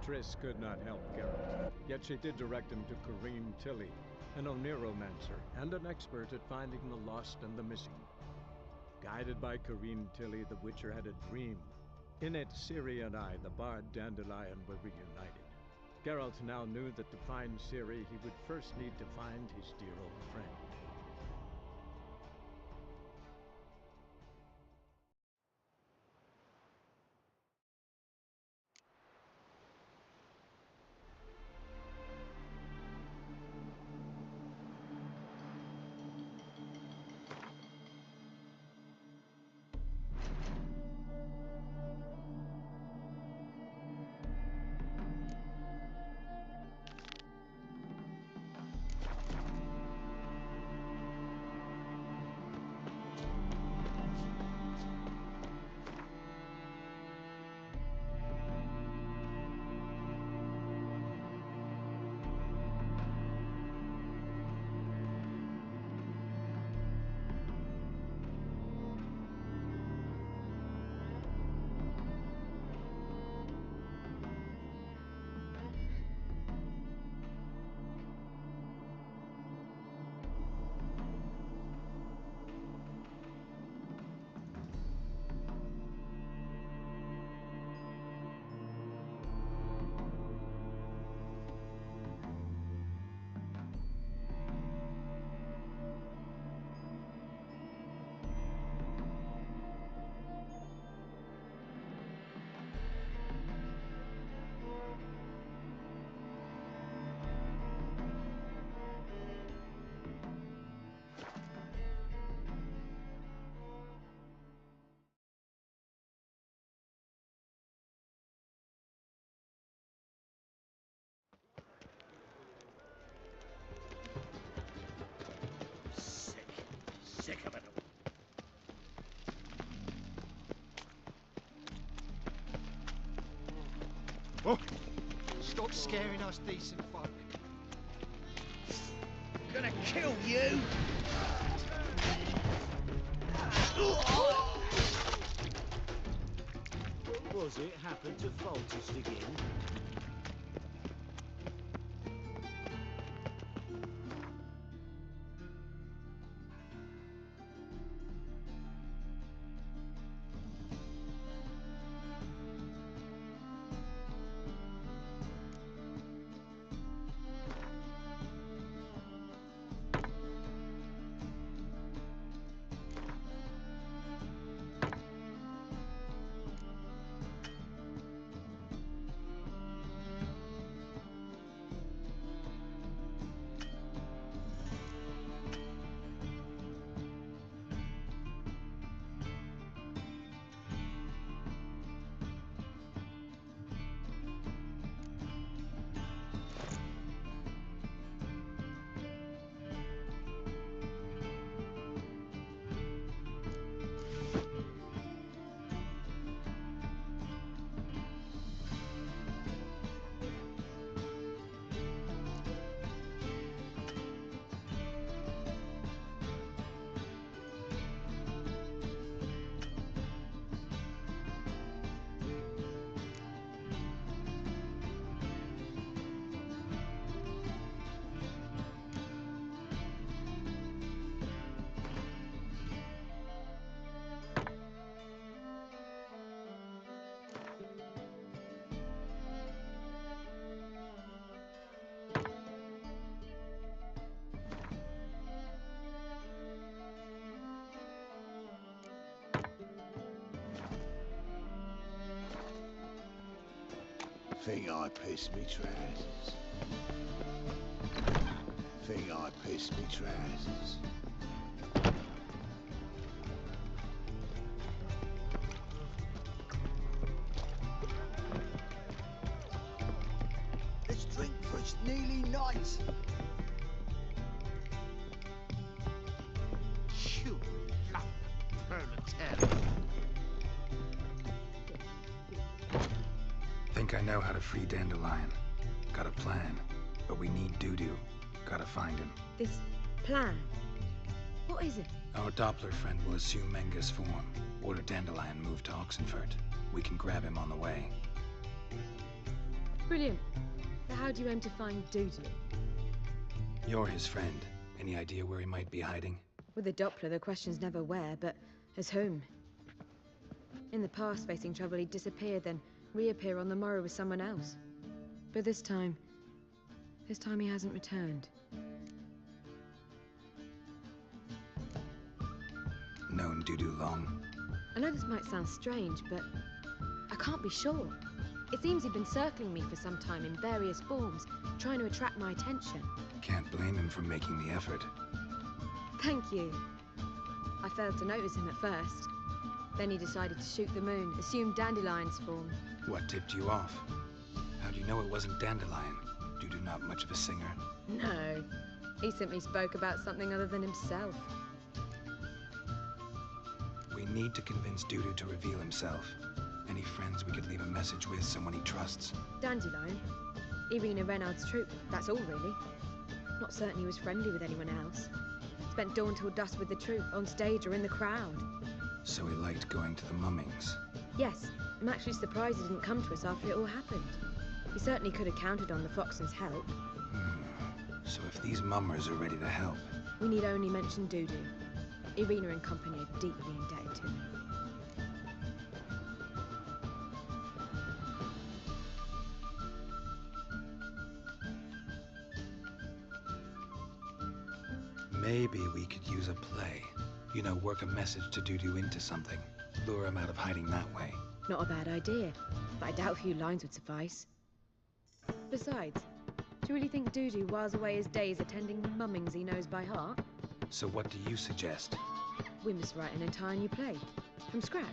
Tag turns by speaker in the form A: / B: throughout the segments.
A: Triss could not help Geralt, yet she did direct him to Kareem Tilly, an Oniromancer and an expert at finding the lost and the missing. Guided by Kareem Tilly, the Witcher had a dream. In it, Ciri and I, the bard Dandelion, were reunited. Geralt now knew that to find Ciri, he would first need to find his dear old friend.
B: Sick of it all.
C: Oh. Stop scaring us decent folk.
B: I'm gonna kill you!
D: Was it happened to Faltist again?
E: Think I pissed me trousers. Think I pissed me trousers.
C: Let's drink for it's nearly night.
B: You lump proletariat.
F: Think I know how to free Dandelion. Got a plan, but we need Dudu. Gotta find him.
G: This plan? What is it?
F: Our Doppler friend will assume Menga's form. Order Dandelion moved to Oxenfurt. We can grab him on the way.
G: Brilliant. But how do you aim to find Dudu?
F: You're his friend. Any idea where he might be hiding?
G: With the Doppler, the question's never where, but as whom. In the past, facing trouble, he'd disappear, then reappear on the morrow with someone else. But this time he hasn't returned.
F: Known Dudu long?
G: I know this might sound strange, but I can't be sure. It seems he'd been circling me for some time in various forms, trying to attract my attention.
F: Can't blame him for making the effort.
G: Thank you. I failed to notice him at first. Then he decided to shoot the moon, assumed Dandelion's form.
F: What tipped you off? How do you know it wasn't Dandelion? Dudu not much of a singer.
G: No, he simply spoke about something other than himself.
F: We need to convince Dudu to reveal himself. Any friends we could leave a message with, someone he trusts?
G: Dandelion, Irina Renard's troupe, that's all really. Not certain he was friendly with anyone else. Spent dawn till dusk with the troupe, on stage or in the crowd.
F: So he liked going to the mummings.
G: Yes, I'm actually surprised he didn't come to us after it all happened. He certainly could have counted on the Foxen's help.
F: So if these mummers are ready to help...
G: We need only mention Dudu. Irina and company are deeply indebted to me.
F: Maybe we could use a play. You know, work a message to Dudu into something. Lure him out of hiding that way.
G: Not a bad idea, but I doubt a few lines would suffice. Besides, do you really think Dudu whiles away his days attending mummings he knows by heart?
F: So what do you suggest?
G: We must write an entire new play. From scratch.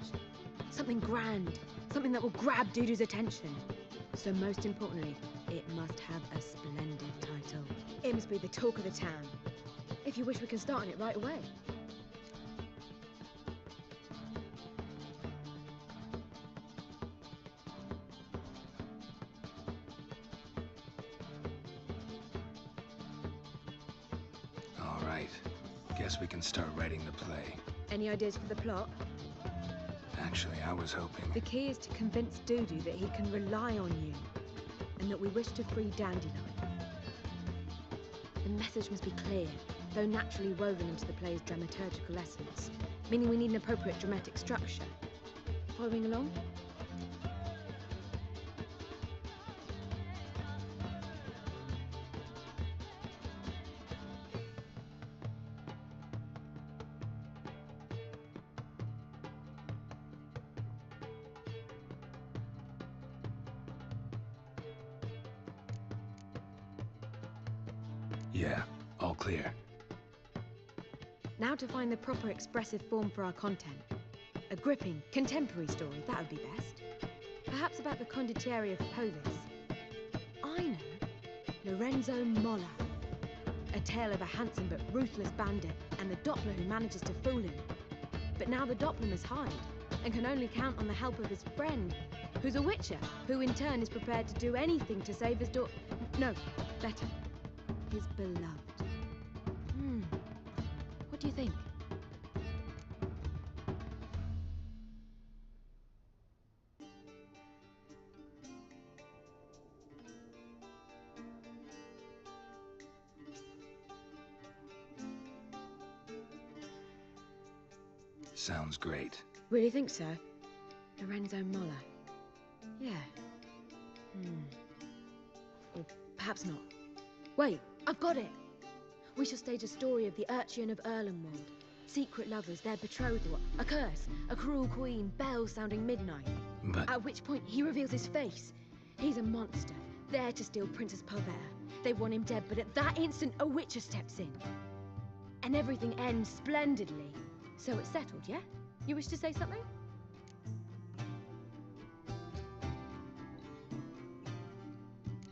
G: Something grand. Something that will grab Dudu's attention. So most importantly, it must have a splendid title. It must be the talk of the town. If you wish, we can start on it right away.
F: All right. Guess we can start writing the play.
G: Any ideas for the plot?
F: Actually, I was hoping...
G: The key is to convince Dudu that he can rely on you, and that we wish to free Dandelion. The message must be clear, though naturally woven into the play's dramaturgical essence, meaning we need an appropriate dramatic structure. Following along?
F: Yeah, all clear.
G: Now to find the proper expressive form for our content. A gripping, contemporary story, that would be best. Perhaps about the condottieri of Polis. I know. Lorenzo Molla. A tale of a handsome but ruthless bandit and the Doppler who manages to fool him. But now the Doppler must hide and can only count on the help of his friend, who's a witcher, who in turn is prepared to do anything to save his daughter. No, better. His beloved. What do you think?
F: Sounds great.
G: Really think so? Lorenzo Molla. Yeah. Or perhaps not. Wait, I've got it! We shall stage a story of the Urchin of Erlenwald. Secret lovers, their betrothal, a curse, a cruel queen, bells sounding midnight.
F: But...
G: At which point he reveals his face. He's a monster, there to steal Princess Pavea. They want him dead, but at that instant a witcher steps in. And everything ends splendidly. So it's settled, yeah? You wish to say something?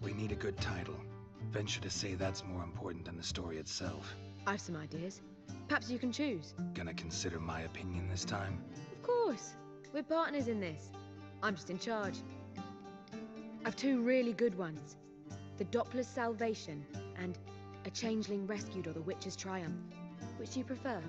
F: We need a good title. Venture to say that's more important than the story itself.
G: I've some ideas. Perhaps you can choose.
F: Gonna consider my opinion this time?
G: Of course. We're partners in this. I'm just in charge. I've two really good ones. The Doppler's Salvation and A Changeling Rescued or The Witcher's Triumph. Which do you prefer?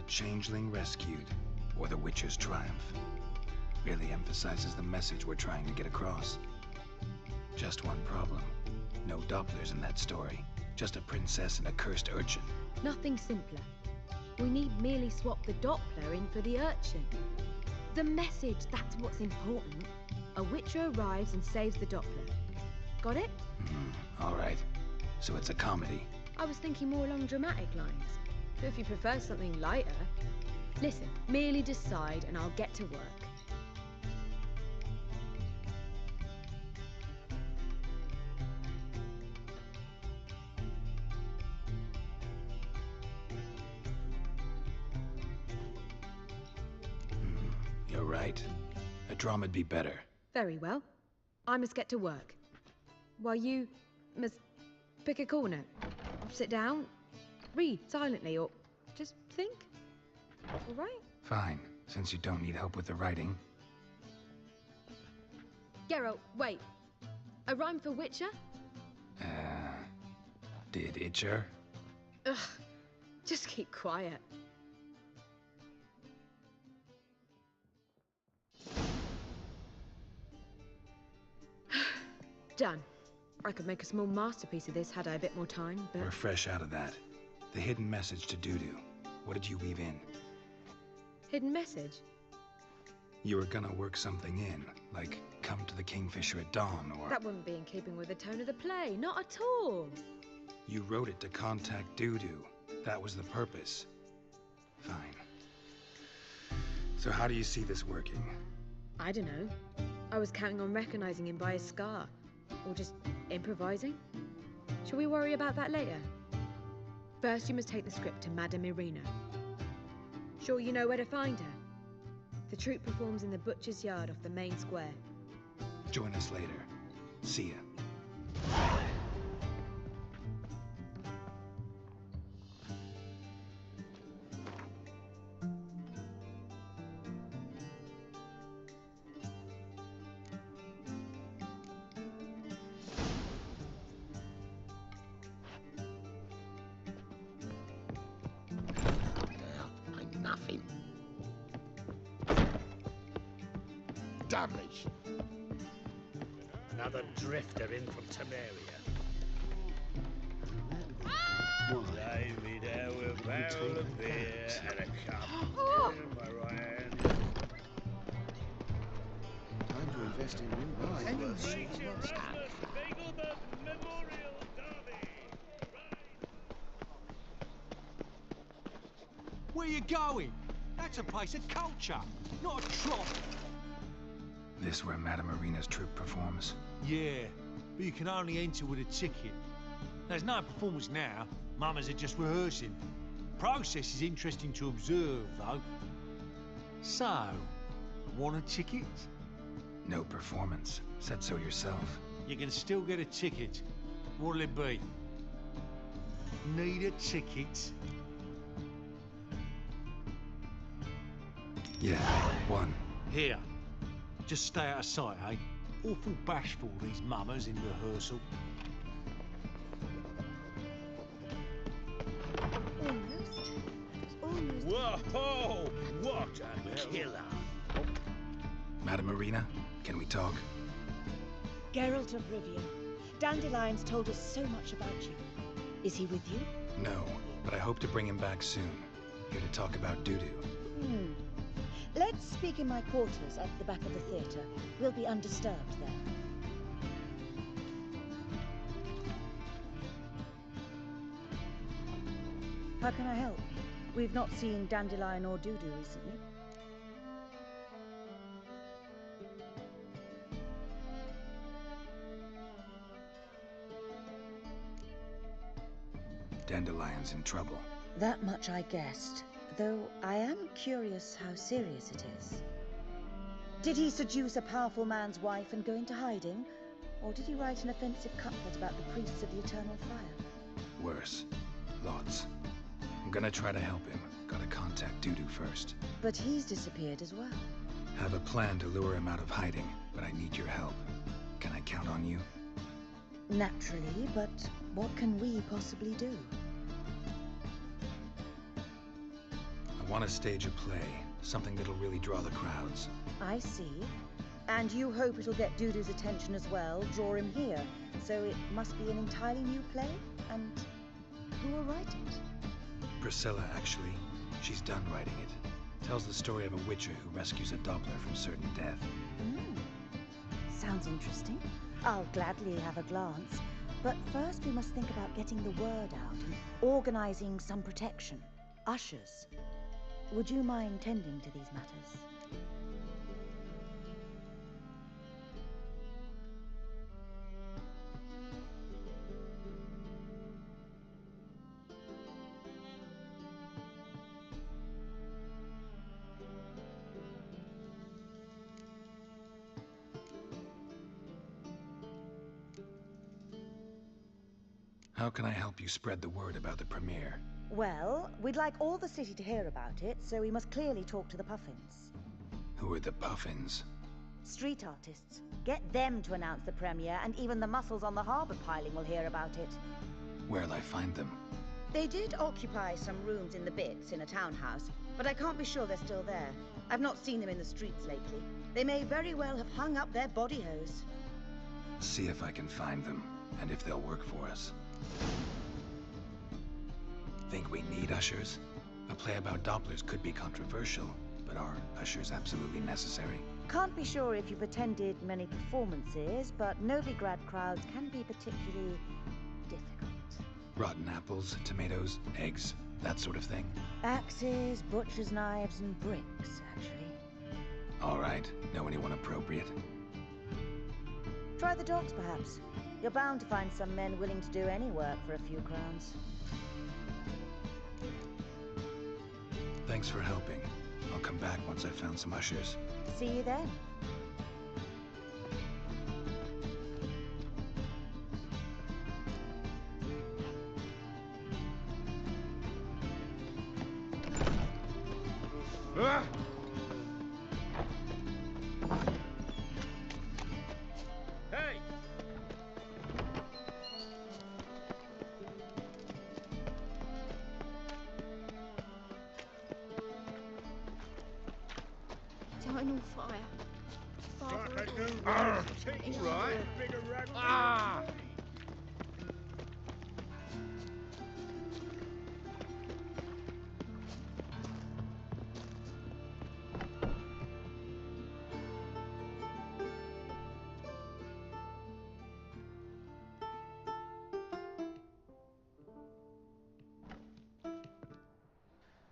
F: changeling rescued, or the Witcher's triumph. Really emphasizes the message we're trying to get across. Just one problem. No Dopplers in that story. Just a princess and a cursed urchin.
G: Nothing simpler. We need merely swap the Doppler in for the urchin. The message, that's what's important. A Witcher arrives and saves the Doppler. Got it?
F: All right. So it's a comedy.
G: I was thinking more along dramatic lines. So if you prefer something lighter, listen, merely decide and I'll get to work.
F: You're right. A drama'd be better.
G: Very well. I must get to work. While you must pick a corner. Sit down, read silently, or just think. All right?
F: Fine, since you don't need help with the writing.
G: Geralt, wait. A rhyme for Witcher?
F: Did Itcher?
G: Ugh, just keep quiet. Done. I could make a small masterpiece of this had I a bit more time, but...
F: We're fresh out of that. The hidden message to Dudu. What did you weave in?
G: Hidden message?
F: You were gonna work something in, like come to the Kingfisher at dawn, or...
G: That wouldn't be in keeping with the tone of the play, not at all.
F: You wrote it to contact Dudu. That was the purpose. Fine. So how do you see this working?
G: I don't know. I was counting on recognizing him by his scar. Or just improvising? Shall we worry about that later? First, you must take the script to Madame Irina. Sure you know where to find her? The troupe performs in the butcher's yard off the main square.
F: Join us later. See ya.
B: Nothing. Damage. Another drifter in from Temeria. Lay me down with a barrel of beer and a cup in my right hand.
E: Time to invest in new wine.
C: Where you going? That's a place of culture, not a trough.
F: This where Madame Irina's troupe performs?
C: Yeah, but you can only enter with a ticket. There's no performance now. Mamas are just rehearsing. Process is interesting to observe, though. So, want a ticket?
F: No performance. Said so yourself.
C: You can still get a ticket. What'll it be? Need a ticket?
F: Yeah, one.
C: Here. Just stay out of sight, eh? Awful bashful, these mamas in rehearsal.
G: Almost.
B: Whoa! What a killer!
F: Madame Irina, can we talk?
H: Geralt of Rivia. Dandelion's told us so much about you. Is he with you?
F: No, but I hope to bring him back soon. Here to talk about Dudu.
H: Let's speak in my quarters at the back of the theatre. We'll be undisturbed there. How can I help? We've not seen Dandelion or Dudu recently.
F: Dandelion's in trouble.
H: That much I guessed, though I am curious how serious it is. Did he seduce a powerful man's wife and go into hiding? Or did he write an offensive couplet about the priests of the eternal fire?
F: Worse. Lots. I'm gonna try to help him. Gotta contact Dudu first.
H: But he's disappeared as well.
F: Have a plan to lure him out of hiding, but I need your help. Can I count on you?
H: Naturally, but what can we possibly do?
F: I Want to stage a play, something that'll really draw the crowds.
H: I see. And you hope it'll get Dudu's attention as well, draw him here. So it must be an entirely new play? And who will write it?
F: Priscilla, actually. She's done writing it. Tells the story of a witcher who rescues a Doppler from certain death.
H: Sounds interesting. I'll gladly have a glance. But first we must think about getting the word out and organizing some protection. Ushers. Would you mind tending to these matters?
F: How can I help you spread the word about the premiere?
H: Well, we'd like all the city to hear about it, so we must clearly talk to the Puffins.
F: Who are the Puffins?
H: Street artists. Get them to announce the premiere, and even the muscles on the harbor piling will hear about it.
F: Where'll I find them?
H: They did occupy some rooms in the Bits in a townhouse, but I can't be sure they're still there. I've not seen them in the streets lately. They may very well have hung up their body hose.
F: See if I can find them, and if they'll work for us. Think we need ushers? A play about Dopplers could be controversial, but are ushers absolutely necessary?
H: Can't be sure if you've attended many performances, but Novigrad crowds can be particularly difficult.
F: Rotten apples, tomatoes, eggs, that sort of thing?
H: Axes, butcher's knives, and bricks, actually.
F: All right. Know anyone appropriate?
H: Try the dogs, perhaps. You're bound to find some men willing to do any work for a few crowns.
F: Thanks for helping. I'll come back once I've found some ushers.
H: See you then.
B: Hey!
G: Eternal fire.
B: Strike a new
G: Father,
B: tea,
G: all right.
B: Bigger rag.
G: Ah!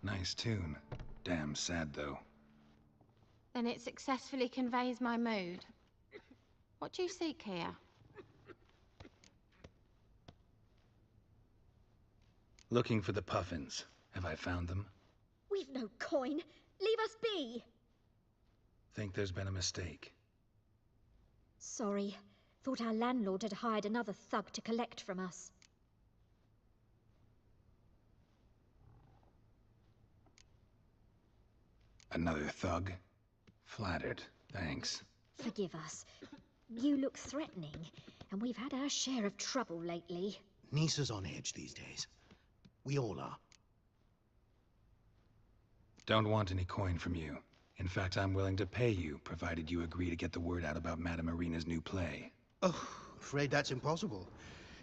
F: Nice tune. Damn sad, though.
I: Then it successfully conveys my mood. What do you seek here?
F: Looking for the Puffins. Have I found them?
J: We've no coin. Leave us be.
F: Think there's been a mistake.
J: Sorry. Thought our landlord had hired another thug to collect from us.
F: Another thug? Flattered. Thanks.
J: Forgive us. You look threatening, and we've had our share of trouble lately.
K: Nisa's on edge these days. We all are.
F: Don't want any coin from you. In fact, I'm willing to pay you, provided you agree to get the word out about Madame Irina's new play.
K: Oh, afraid that's impossible.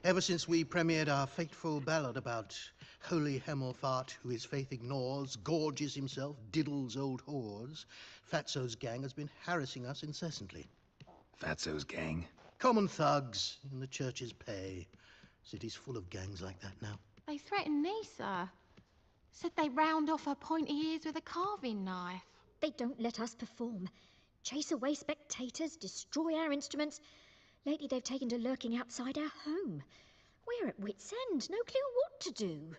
K: Ever since we premiered our fateful ballad about holy Hemelfart, who his faith ignores, gorges himself, diddles old whores, Fatso's gang has been harassing us incessantly.
F: Fatso's gang?
K: Common thugs in the church's pay. City's full of gangs like that now.
I: They threatened Nisa. Said they round off her pointy ears with a carving knife.
J: They don't let us perform. Chase away spectators, destroy our instruments. Lately they've taken to lurking outside our home. We're at wit's end, no clue what to do.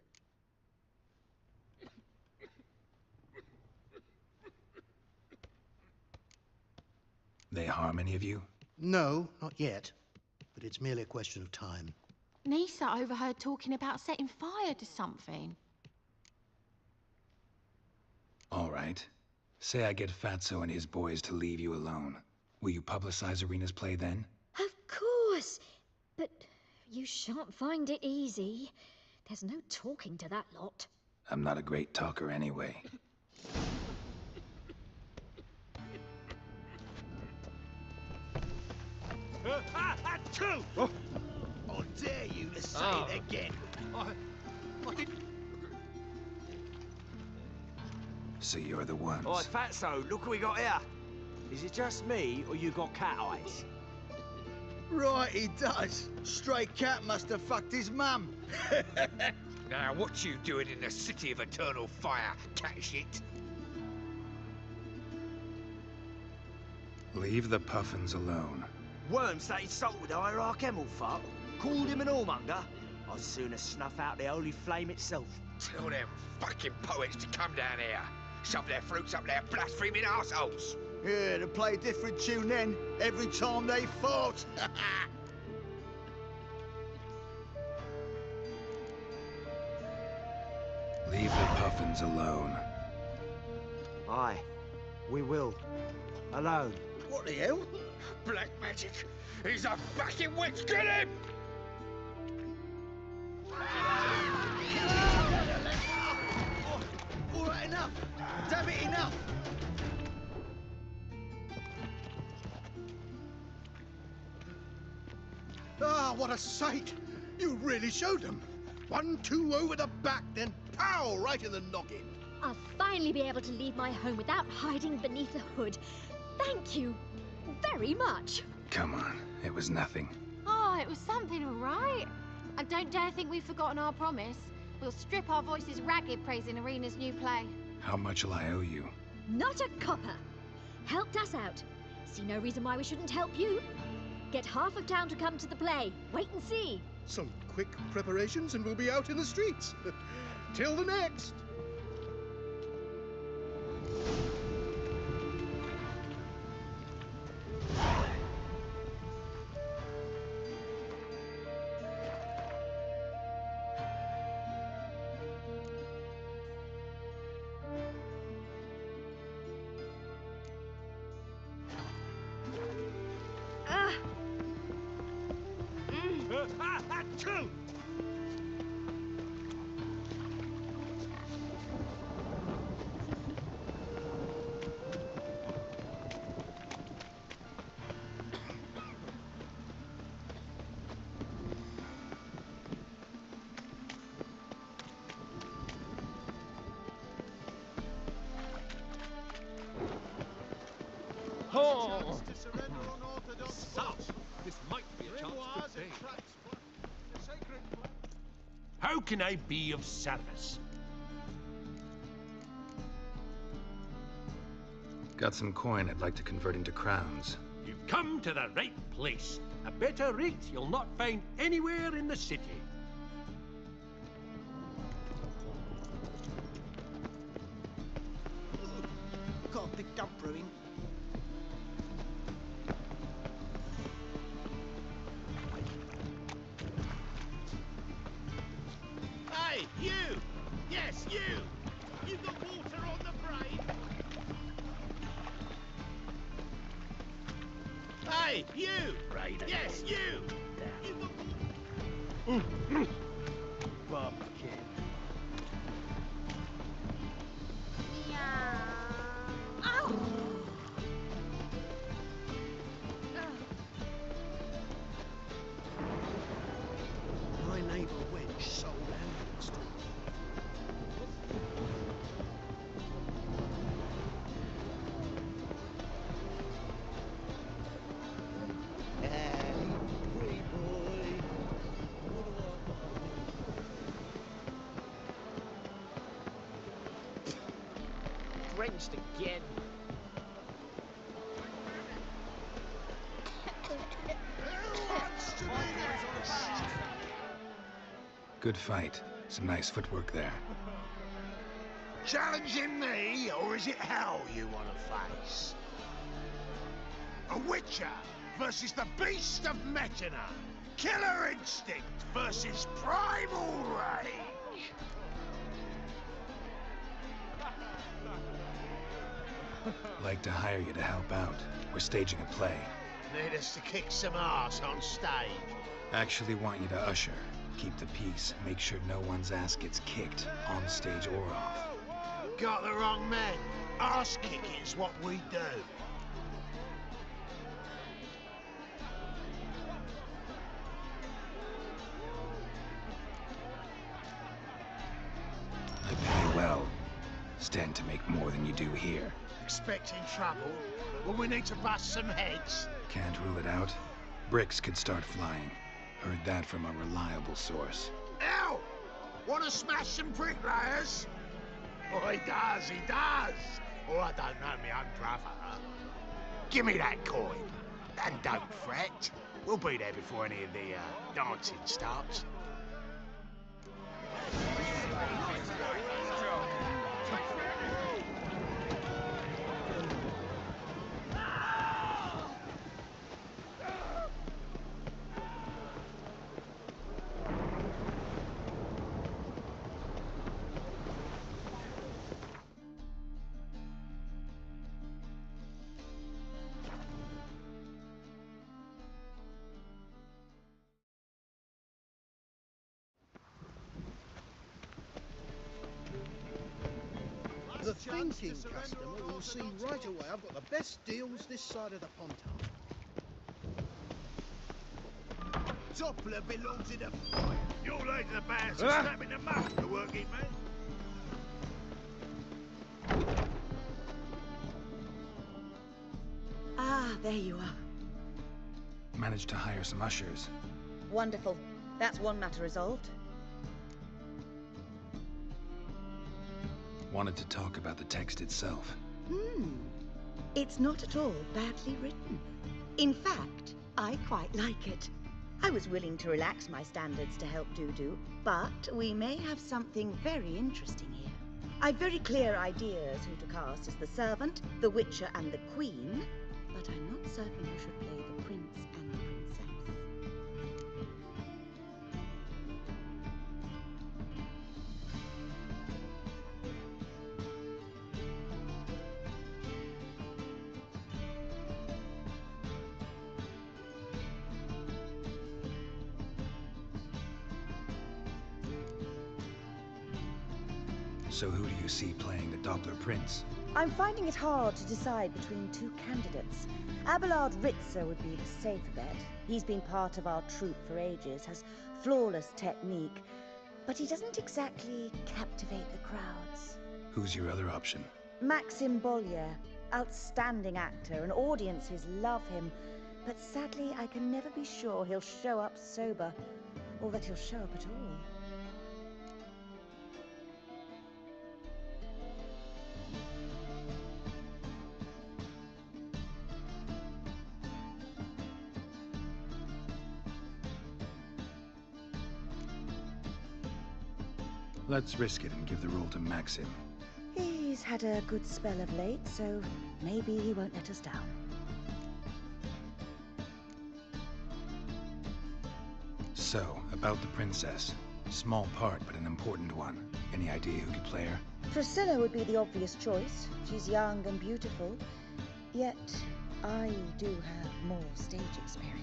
F: They harm any of you?
K: No, not yet. But it's merely a question of time.
I: Nisa overheard talking about setting fire to something.
F: All right. Say I get Fatso and his boys to leave you alone. Will you publicize Irina's play then?
J: Of course. But you shan't find it easy. There's no talking to that lot.
F: I'm not a great talker anyway.
D: Two!
E: I dare you to say it again.
C: I didn't...
F: So you're the ones.
D: Oi, Fatso, look what we got here. Is it just me, or you got cat eyes?
E: Right, he does. Stray cat must have fucked his mum.
C: Now, what you doing in the city of eternal fire, cat shit?
F: Leave the puffins alone.
D: Worms that insulted the hierarch Emelfart, called him an whoremonger. I'd sooner snuff out the holy flame itself.
C: Tell them fucking poets to come down here. Shove their fruits up their blaspheming arseholes.
E: Yeah, to play a different tune then, every time they fought.
F: Leave the puffins alone.
D: Aye, we will. Alone.
E: What the hell?
C: Black magic! He's a fucking witch! Get him!
E: All right, enough. Damn it, enough. Ah, what a sight! You really showed them. 1-2 over the back, then pow, right in the noggin.
J: I'll finally be able to leave my home without hiding beneath the hood. Thank you very much.
F: Come on, it was nothing.
I: Oh, it was something, all right. And don't dare think we've forgotten our promise. We'll strip our voices ragged praising Arena's new play.
F: How much will I owe you?
J: Not a copper. Helped us out. See no reason why we shouldn't help you. Get half of town to come to the play. Wait and see.
K: Some quick preparations and we'll be out in the streets. Till the next.
D: Two!
C: Oh! So, this might be a chance to pay. How can I be of service?
F: Got some coin I'd like to convert into crowns.
C: You've come to the right place. A better rate you'll not find anywhere in the city.
D: Got a big dump brewing.
E: Hey, you! Yes, you! You got water on the brain? Hey, you!
B: Right.
E: Yes, you! You got water...
D: Bumpkin.
E: My neighbour wench sold ambulance to him. Hey, free boy.
D: Drenched again.
F: Good fight. Some nice footwork there.
E: Challenging me, or is it hell you want to face? A Witcher versus the Beast of Metina. Killer instinct versus primal rage.
F: Like to hire you to help out. We're staging a play.
E: Need us to kick some ass on stage.
F: Actually want you to usher. Keep the peace. Make sure no one's ass gets kicked, on stage or off.
E: Got the wrong man. Ass kicking's what we do.
F: stand to make more than you do here.
E: Expecting trouble? Will we need to bust some heads?
F: Can't rule it out. Bricks could start flying. Heard that from a reliable source.
E: Ow! Want to smash some bricklayers? Oh, he does, he does. Oh, I don't know me own brother. Give me that coin. And don't fret. We'll be there before any of the dancing starts.
K: The thinking customer will see right away I've got the best deals this side of the Pontar.
E: Doppler belongs in the fire. You're late to the band, so snap in the muff, the working man.
H: Ah, there you are.
F: Managed to hire some ushers.
H: Wonderful. That's one matter resolved.
F: Wanted to talk about the text itself.
H: It's not at all badly written. In fact, I quite like it. I was willing to relax my standards to help Dudu, but we may have something very interesting here. I've very clear ideas who to cast as the servant, the witcher, and the queen, but I'm not certain who should play the prince and the princess.
F: So who do you see playing the Doppler Prince?
H: I'm finding it hard to decide between two candidates. Abelard Ritzer would be the safer bet. He's been part of our troupe for ages, has flawless technique, but he doesn't exactly captivate the crowds.
F: Who's your other option?
H: Maxim Bollier, outstanding actor, and audiences love him, but sadly I can never be sure he'll show up sober, or that he'll show up at all.
F: Let's risk it and give the role to Maxim.
H: He's had a good spell of late, so maybe he won't let us down.
F: So, about the princess. Small part, but an important one. Any idea who could play her?
H: Priscilla would be the obvious choice. She's young and beautiful, yet I do have more stage experience.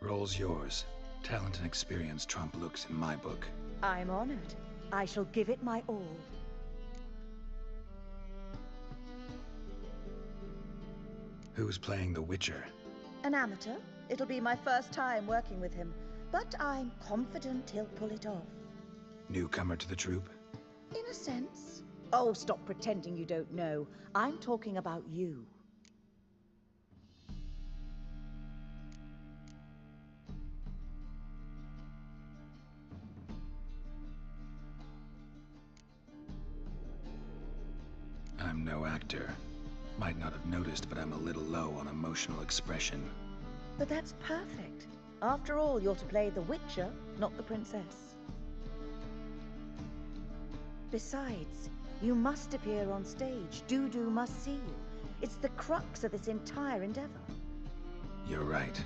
F: Role's yours. Talent and experience trump looks in my book.
H: I'm honored. I shall give it my all.
F: Who's playing the Witcher?
H: An amateur. It'll be my first time working with him, but I'm confident he'll pull it off.
F: Newcomer to the troupe?
H: In a sense. Oh, stop pretending you don't know. I'm talking about you.
F: I'm no actor. Might not have noticed, but I'm a little low on emotional expression.
H: But that's perfect. After all, you're to play the Witcher, not the princess. Besides, you must appear on stage. Dudu must see you. It's the crux of this entire endeavor.
F: You're right.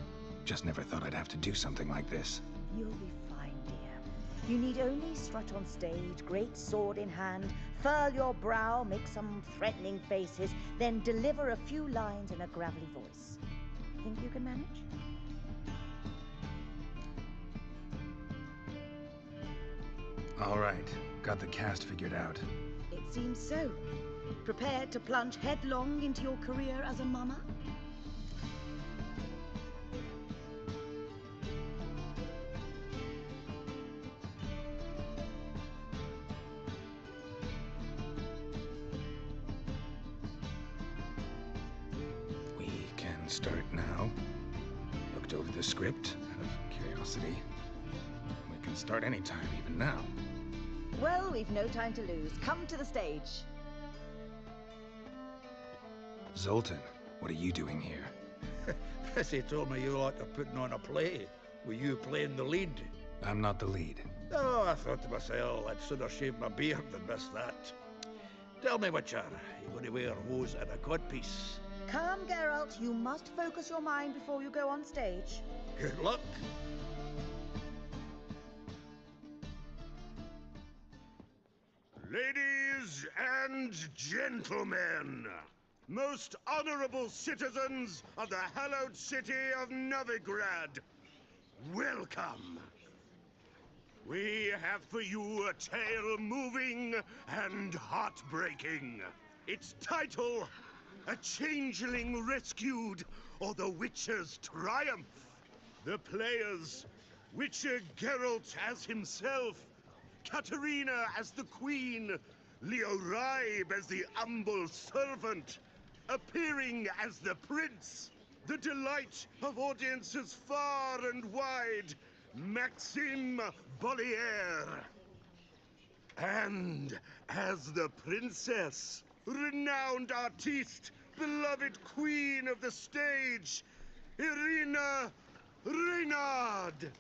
F: Just never thought I'd have to do something like this.
H: You'll be fine, dear. You need only strut on stage, great sword in hand, furl your brow, make some threatening faces, then deliver a few lines in a gravelly voice. Think you can manage?
F: All right. Got the cast figured out.
H: It seems so. Prepared to plunge headlong into your career as a mama?
F: We can start now. Looked over the script out of curiosity. We can start anytime, even now.
H: Well, we've no time to lose. Come to the stage.
F: Zoltan, what are you doing here?
B: Bessie told me you like to putting on a play. Were you playing the lead?
F: I'm not the lead.
B: Oh, I thought to myself, I'd sooner shave my beard than miss that. Tell me, Witcher, you going to wear hose and a codpiece?
H: Calm, Geralt. You must focus your mind before you go on stage.
B: Good luck.
E: Ladies and gentlemen, most honorable citizens of the hallowed city of Novigrad, welcome. We have for you a tale moving and heartbreaking. Its title, A Changeling Rescued, or the Witcher's Triumph. The players, Witcher Geralt as himself, Katerina as the Queen, Leo Ribe as the humble servant, appearing as the Prince, the delight of audiences far and wide, Maxime Bollier. And as the Princess, renowned artiste, beloved Queen of the stage, Irina Reynard.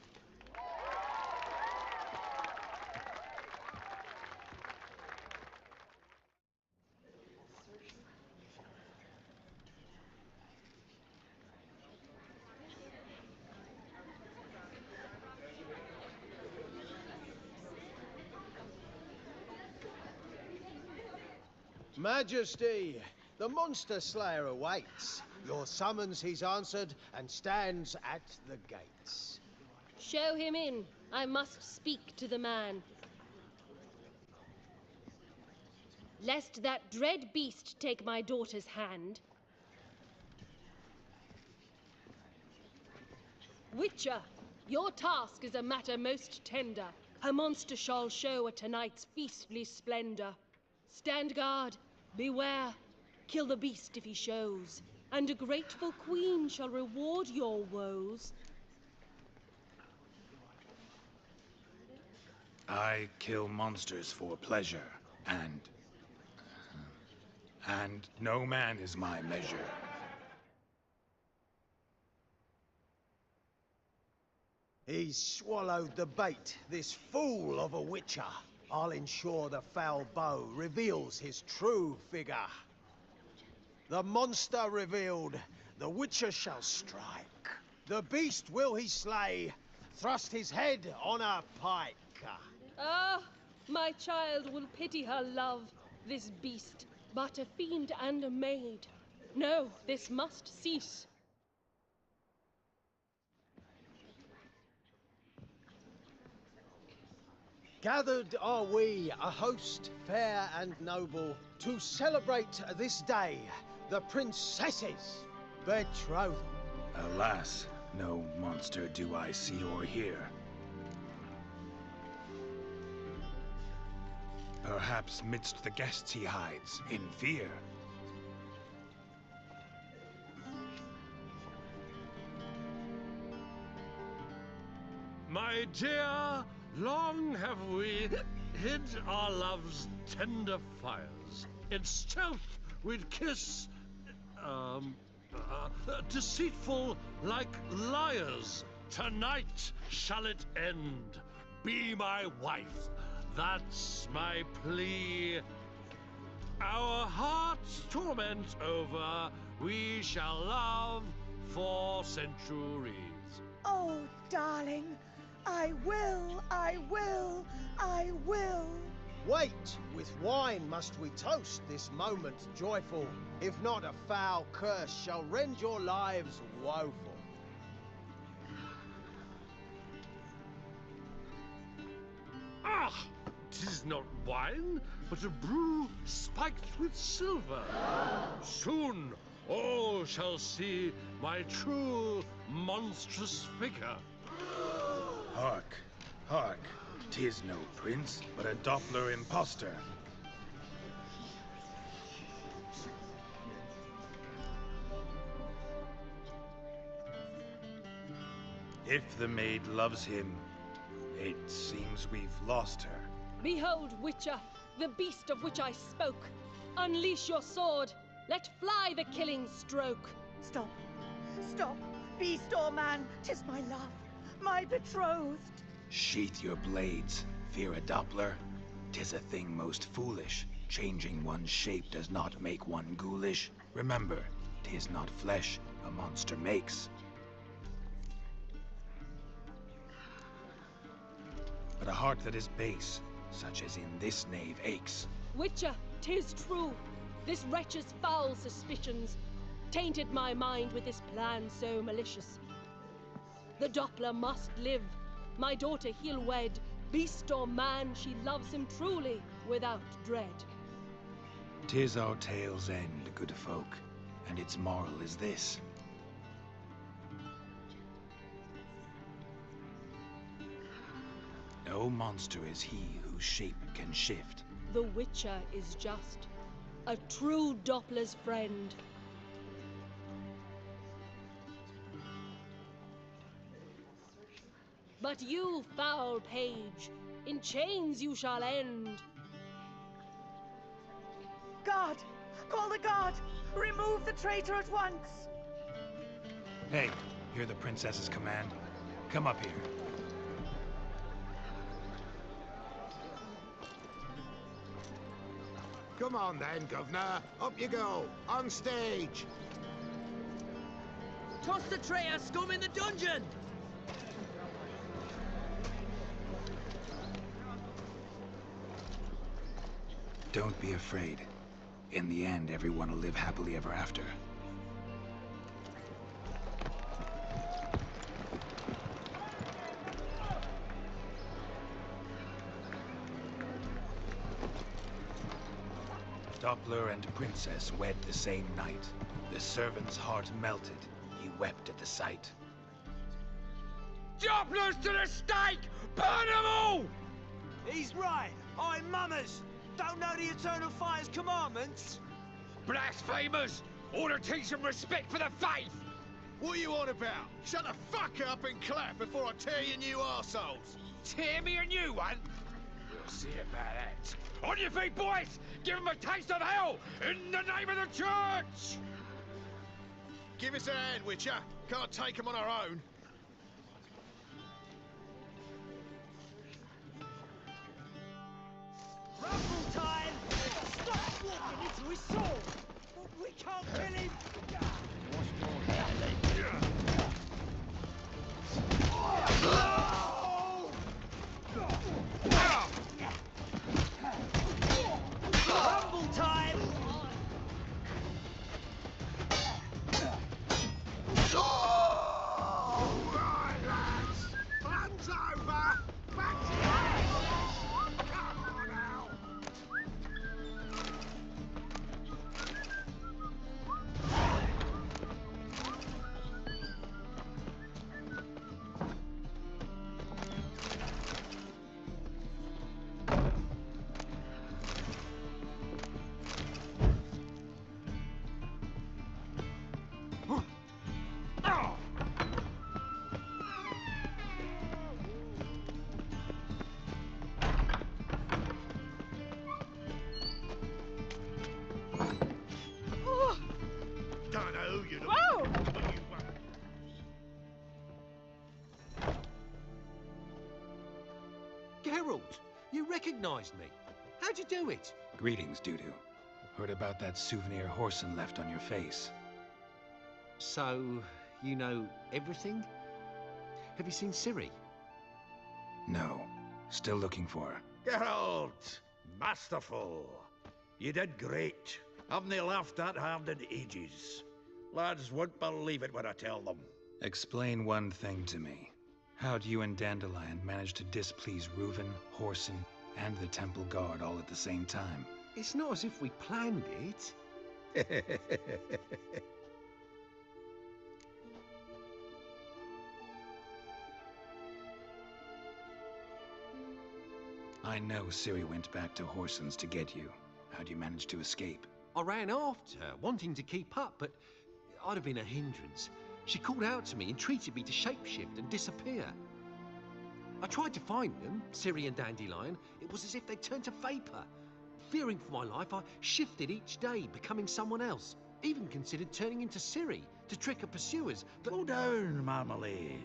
L: Majesty, the monster slayer awaits. Your summons he's answered and stands at the gates.
M: Show him in. I must speak to the man. Lest that dread beast take my daughter's hand. Witcher, your task is a matter most tender. A monster shall show at tonight's feastly splendor. Stand guard, beware, kill the beast if he shows, and a grateful queen shall reward your woes.
F: I kill monsters for pleasure, and no man is my measure.
L: He's swallowed the bait, this fool of a witcher. I'll ensure the foul bow reveals his true figure. The monster revealed, the witcher shall strike. The beast will he slay, thrust his head on a pike.
M: Ah, my child will pity her love, this beast, but a fiend and a maid. No, this must cease.
L: Gathered are we, a host fair and noble, to celebrate this day, the princess's betrothal.
F: Alas, no monster do I see or hear. Perhaps midst the guests he hides, in fear.
N: My dear, long have we hid our love's tender fires. In stealth we'd kiss, deceitful like liars. Tonight shall it end. Be my wife. That's my plea. Our hearts' torment over, we shall love for centuries.
H: Oh, darling, I will, I will, I will.
L: Wait, with wine must we toast this moment joyful. If not, a foul curse shall rend your lives woeful.
N: Ah! 'Tis not wine, but a brew spiked with silver. Soon all shall see my true monstrous figure.
F: Hark, hark. 'Tis no prince, but a Doppler impostor. If the maid loves him, it seems we've lost her.
M: Behold, Witcher, the beast of which I spoke. Unleash your sword. Let fly the killing stroke.
H: Stop. Stop. Beast or man, 'tis my love, my betrothed.
F: Sheath your blades, fear a Doppler. 'Tis a thing most foolish. Changing one's shape does not make one ghoulish. Remember, 'tis not flesh a monster makes. But a heart that is base, such as in this knave aches.
M: Witcher, 'tis true. This wretch's foul suspicions tainted my mind with this plan so malicious. The Doppler must live. My daughter he'll wed. Beast or man, she loves him truly, without dread.
F: 'Tis our tale's end, good folk, and its moral is this. No monster is he whose shape can shift.
M: The Witcher is just a true Doppler's friend. But you, foul page, in chains you shall end.
H: Guard! Call the guard! Remove the traitor at once!
F: Hey, hear the princess's command? Come up here.
E: Come on then, Governor. Up you go. On stage.
D: Toss the traitor scum in the dungeon!
F: Don't be afraid. In the end, everyone will live happily ever after. Doppler and princess wed the same night. The servant's heart melted. He wept at the sight.
D: Dopplers to the stake! Burn them all! He's right. I'm mummers. Don't know the Eternal Fire's commandments? Blasphemers! Ought to teach some respect for the faith!
E: What are you on about? Shut the fuck up and clap before I tear you new arseholes.
D: Tear me a new one? We'll see about that. On your feet, boys! Give them a taste of hell! In the name of the church!
E: Give us a hand, Witcher. Can't take them on our own.
D: Rumble time! Stop walking into his sword! We can't kill him! Rumble time!
E: All right, lads. Plan's over. Back to the Come on now. Don't know who you're looking for.
C: Geralt, you recognized me. How'd you do it?
F: Greetings, Dudu. Heard about that souvenir Horson left on your face.
C: So, you know everything? Have you seen Ciri?
F: No. Still looking for her.
B: Geralt! Masterful! You did great. Haven't they laughed that hard in ages? Lads won't believe it when I tell them.
F: Explain one thing to me. How'd you and Dandelion manage to displease Reuven, Horson, and the temple guard all at the same time.
C: It's not as if we planned it.
F: I know Ciri went back to Horson's to get you. How'd you manage to escape?
C: I ran after her, wanting to keep up, but I'd have been a hindrance. She called out to me, entreated me to shapeshift and disappear. I tried to find them, Ciri and Dandelion. It was as if they'd turned to vapor. Fearing for my life, I shifted each day, becoming someone else. Even considered turning into Ciri to trick her pursuers, but...
B: Slow down, Marmalade.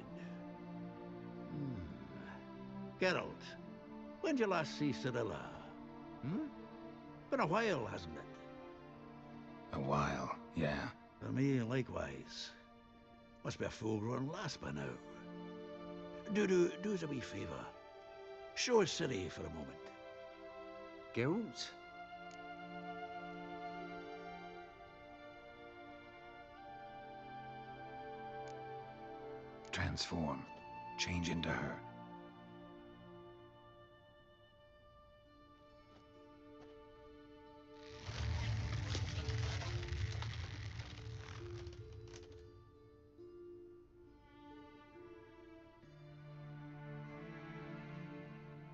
B: Geralt, when did you last see Cyrilla? Been a while, hasn't it?
F: A while, yeah.
B: For me, likewise. Must be a full-grown lass by now. Do us a wee favour. Show us Ciri for a moment.
C: Geralt?
F: Transform. Change into her.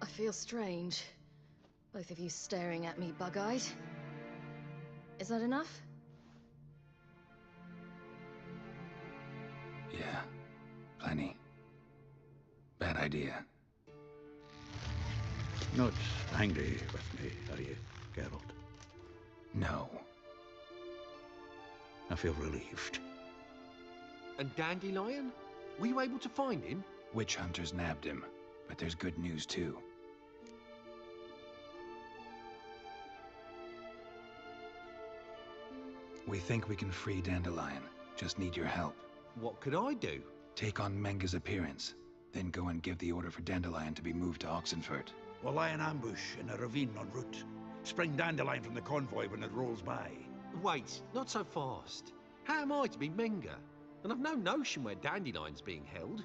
O: I feel strange. Both of you staring at me bug-eyed. Is that enough?
F: Yeah. Plenty. Bad idea.
B: Not angry with me, are you, Geralt?
F: No.
B: I feel relieved.
C: And Dandelion? Were you able to find him?
F: Witch hunters nabbed him, but there's good news too. We think we can free Dandelion. Just need your help.
C: What could I do?
F: Take on Menga's appearance, then go and give the order for Dandelion to be moved to Oxenfurt.
B: We'll lie in ambush in a ravine en route. Spring Dandelion from the convoy when it rolls by.
C: Wait, not so fast. How am I to be Menga? And I've no notion where Dandelion's being held.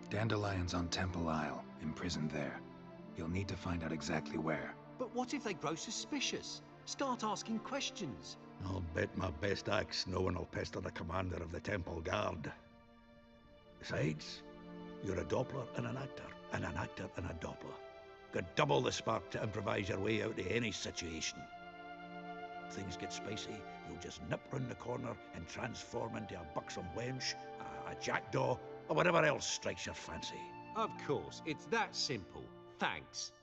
F: Dandelion's on Temple Isle, imprisoned there. You'll need to find out exactly where.
C: But what if they grow suspicious? Start asking questions.
B: I'll bet my best axe no one will pester the commander of the Temple Guard. Besides, you're a Doppler and an actor and a Doppler. Got double the spark to improvise your way out of any situation. If things get spicy, you'll just nip round the corner and transform into a buxom wench, a jackdaw, or whatever else strikes your fancy.
C: Of course, it's that simple. Thanks.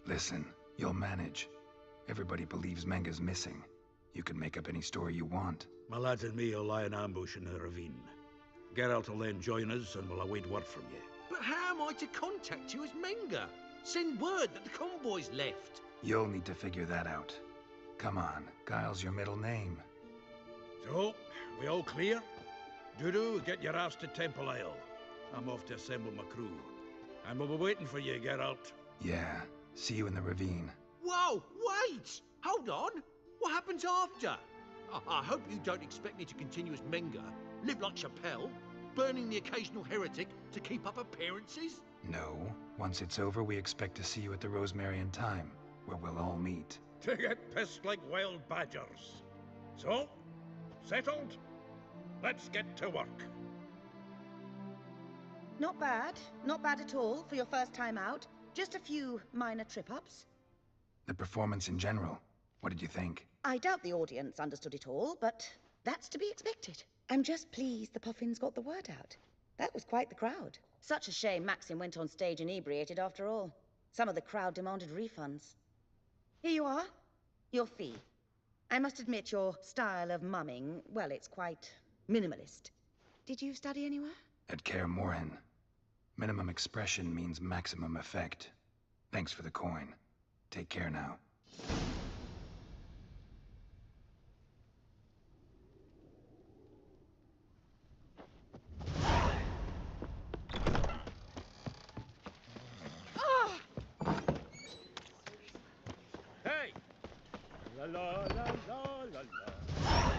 F: Listen, you'll manage. Everybody believes Menga's missing. You can make up any story you want.
B: My lads and me will lie in ambush in the ravine. Geralt will then join us and we'll await word from you.
C: But how am I to contact you as Menga? Send word that the convoy's left.
F: You'll need to figure that out. Come on, Guile's your middle name.
B: So, we all clear? Dudu, get your ass to Temple Isle. I'm off to assemble my crew. And we'll be waiting for you, Geralt.
F: Yeah, see you in the ravine.
C: Whoa, wait! Hold on! What happens after? I hope you don't expect me to continue as Menga, live like Chappelle, burning the occasional heretic to keep up appearances?
F: No. Once it's over, we expect to see you at the Rosemary in Time, where we'll all meet.
B: To get pissed like wild badgers. So, settled? Let's get to work.
H: Not bad. Not bad at all for your first time out. Just a few minor trip-ups.
F: The performance in general, what did you think?
H: I doubt the audience understood it all, but that's to be expected. I'm just pleased the Puffins got the word out. That was quite the crowd. Such a shame Maxim went on stage inebriated after all. Some of the crowd demanded refunds. Here you are. Your fee. I must admit your style of mumming, well, it's quite minimalist. Did you study anywhere?
F: At Kaer Morhen. Minimum expression means maximum effect. Thanks for the coin. Take care now.
D: Hey! La la la la la la.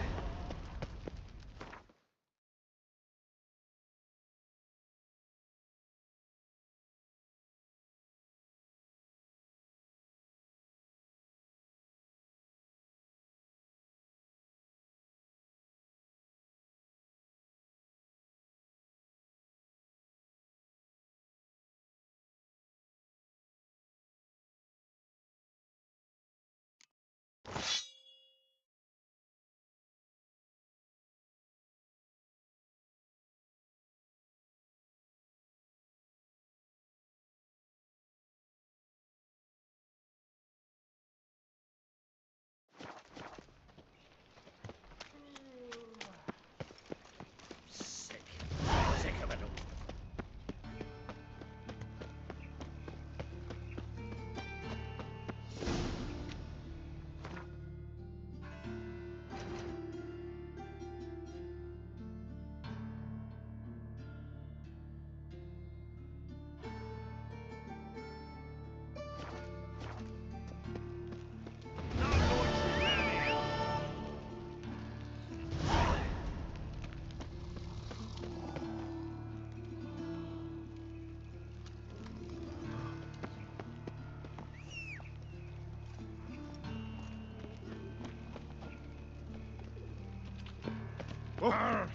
E: Come on!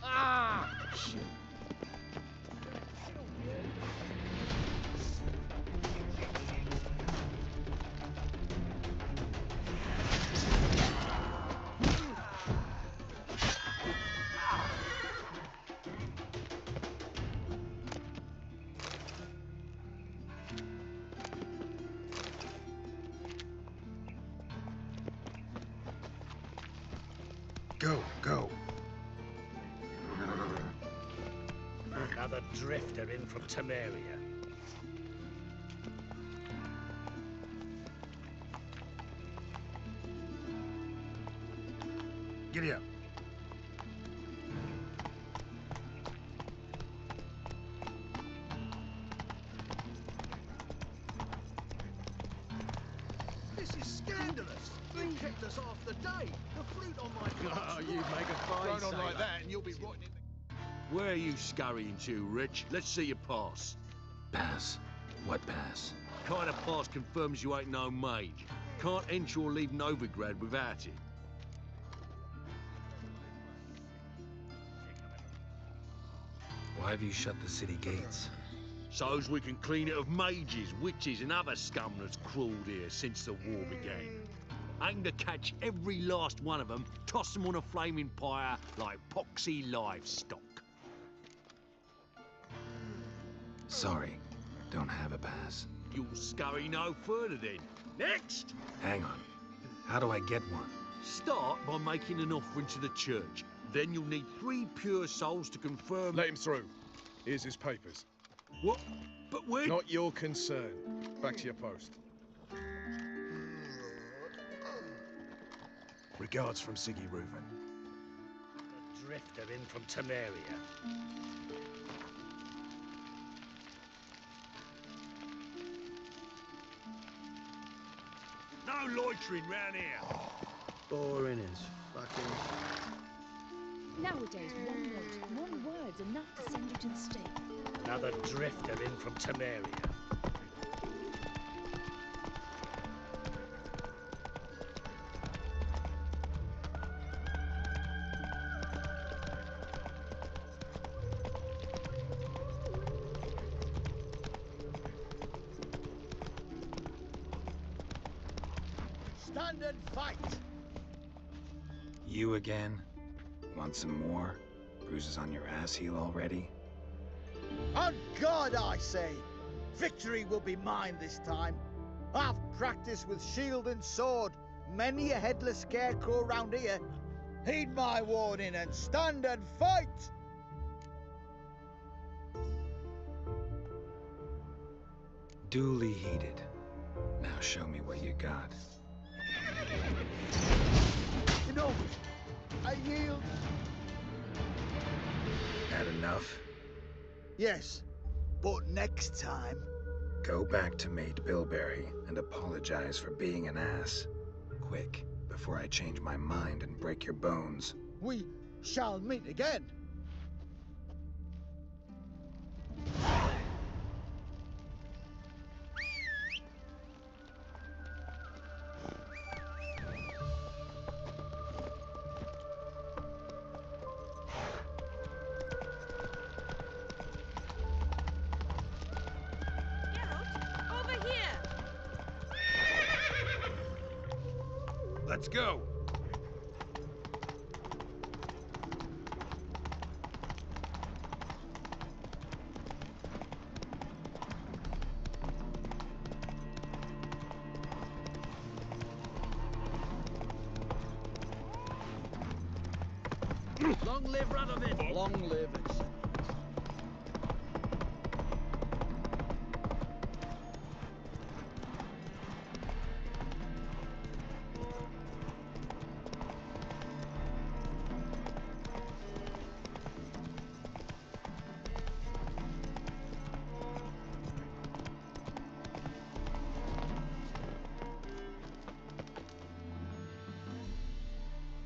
D: Ah! Shit.
F: Go, go.
P: Another drifter in from Temeria.
F: Giddy up.
E: This is scandalous. You kept us half the day. The fruit on my plants.
L: Oh, you make a fine
E: Going on like
L: sailor.
E: that and you'll be rotting in the...
N: Where are you scurrying to, Rich? Let's see your pass.
F: Pass. What pass?
N: Kind of pass confirms you ain't no mage. Can't enter or leave Novigrad without it.
F: Why have you shut the city gates?
N: So's we can clean it of mages, witches, and other scum that's crawled here since the war began. Aim to catch every last one of them, toss them on a flaming pyre like poxy livestock.
F: Sorry, don't have a pass.
N: You'll scurry no further then. Next!
F: Hang on. How do I get one?
N: Start by making an offering to the church. Then you'll need 3 pure souls to confirm...
Q: Let him through. Here's his papers.
N: What? But we're...
Q: Not your concern. Back to your post.
L: Regards from Siggy Reuven.
P: A drifter in from Temeria.
N: No loitering round here.
L: Boring as fucking...
R: Nowadays, one word's enough to send you to the stake.
P: Another drifter in from Temeria.
E: Stand and fight!
F: You again? Want some more? Bruises on your ass heel already?
S: On God, I say! Victory will be mine this time. I've practiced with shield and sword. Many a headless scarecrow round here. Heed my warning and stand and fight!
F: Duly heeded. Now show me what you got.
S: Enough! I yield!
F: Had enough?
S: Yes, but next time...
F: Go back to Maid Bilberry and apologize for being an ass. Quick, before I change my mind and break your bones.
S: We shall meet again.
N: Let's go.
L: Long live Radeon! Long live it.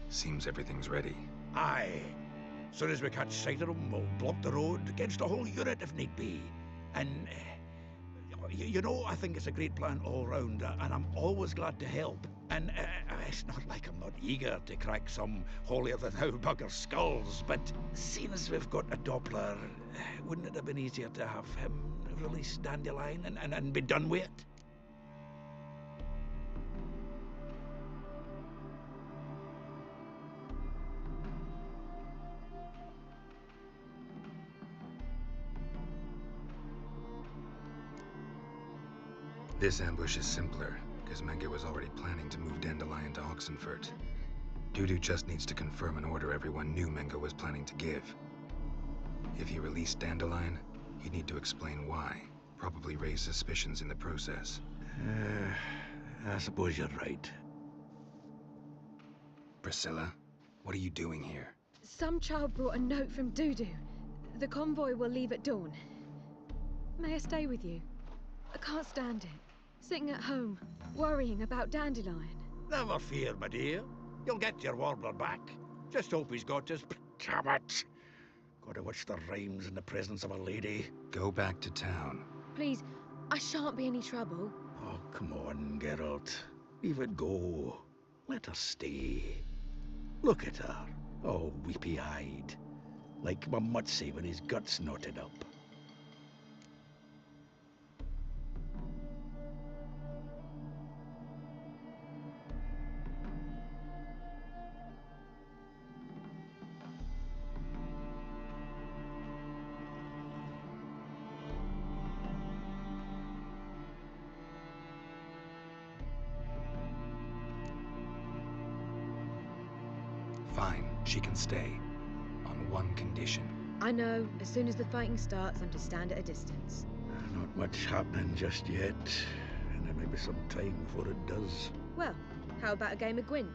F: Seems everything's ready.
B: Aye. Soon as we catch sight of them, we'll block the road against the whole unit if need be. And, you know, I think it's a great plan all round, and I'm always glad to help. And it's not like I'm not eager to crack some holier-than-thou bugger's skulls, but seeing as we've got a Doppler, wouldn't it have been easier to have him release Dandelion and be done with it?
F: This ambush is simpler, because Menge was already planning to move Dandelion to Oxenfurt. Dudu just needs to confirm an order everyone knew Menge was planning to give. If he released Dandelion, he'd need to explain why, probably raise suspicions in the process.
B: I suppose you're right.
F: Priscilla, what are you doing here?
G: Some child brought a note from Dudu. The convoy will leave at dawn. May I stay with you? I can't stand it. Sitting at home, worrying about Dandelion.
B: Never fear, my dear. You'll get your warbler back. Just hope he's got his... Damn it! Gotta watch the rhymes in the presence of a lady.
F: Go back to town.
G: Please, I shan't be any trouble.
B: Oh, come on, Geralt. Leave it go. Let her stay. Look at her, all weepy-eyed. Like my Mutsy with his guts knotted up.
F: Fine, she can stay. On one condition.
G: I know, as soon as the fighting starts, I'm to stand at a distance.
B: Not much happening just yet. And there may be some time before it does.
G: Well, how about a game of Gwent?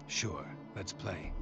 F: Sure, let's play.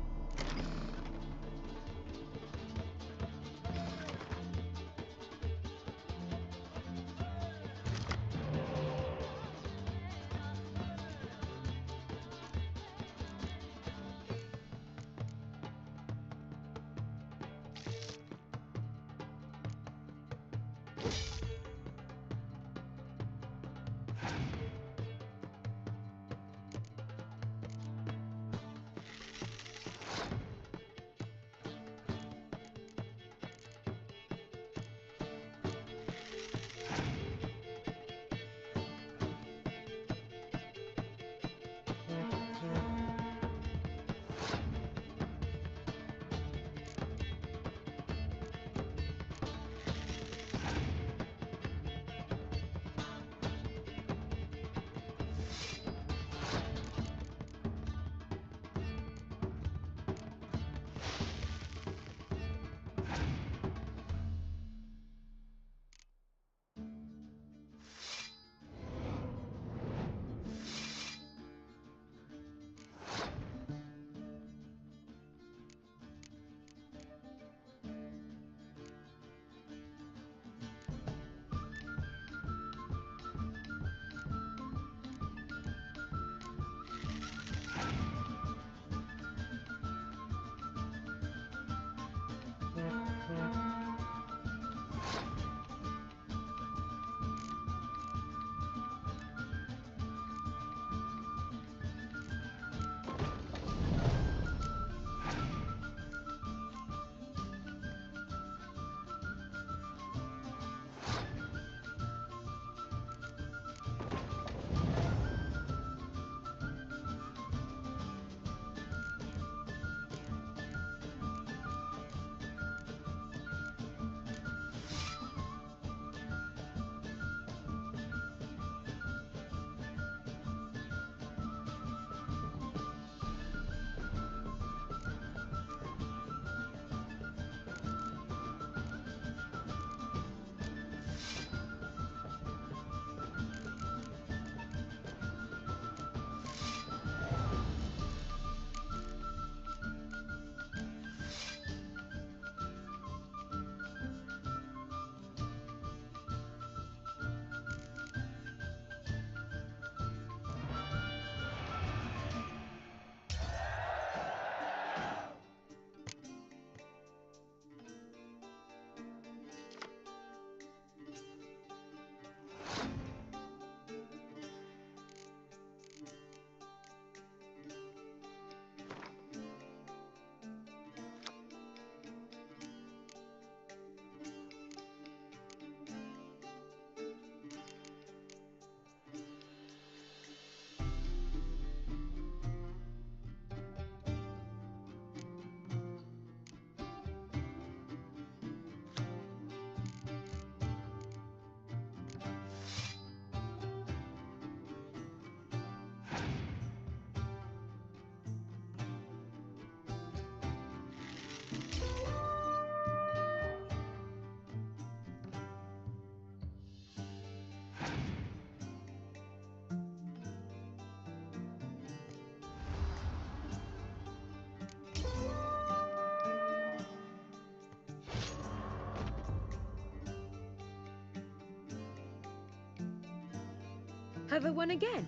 G: Have I won again?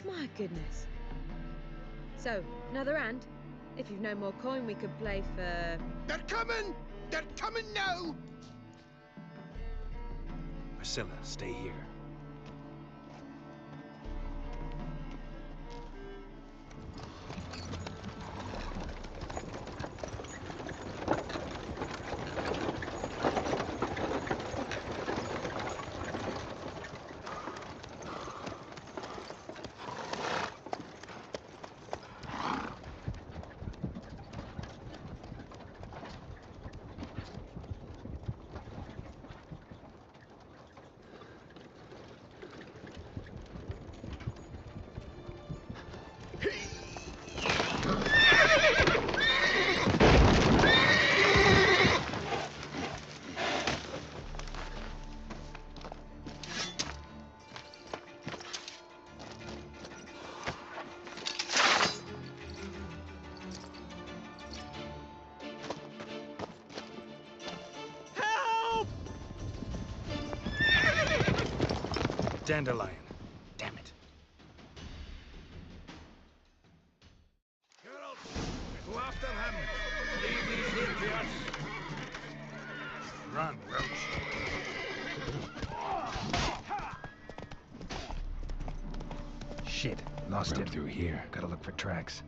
G: My goodness. So, another hand? If you've no more coin, we could play for...
E: They're coming! They're coming now!
F: Priscilla, stay here. Dandelion. Damn it.
B: Geralt, go after him. Leave these here to us.
F: Run, Roach. Shit, lost it through here. Gotta look for tracks.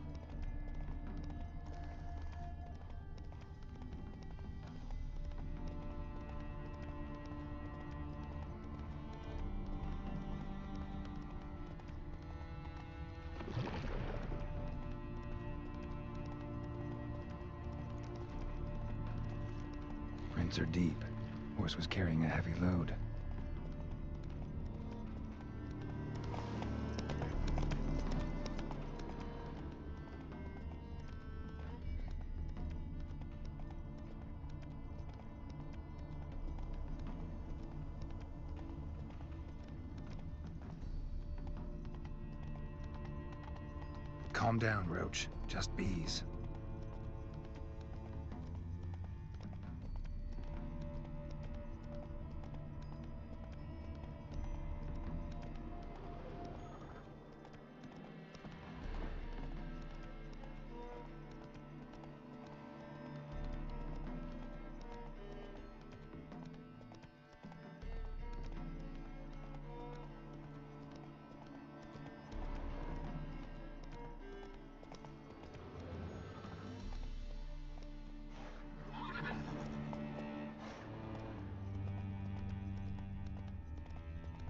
F: Prints are deep. Horse was carrying a heavy load. Calm down, Roach. Just bees.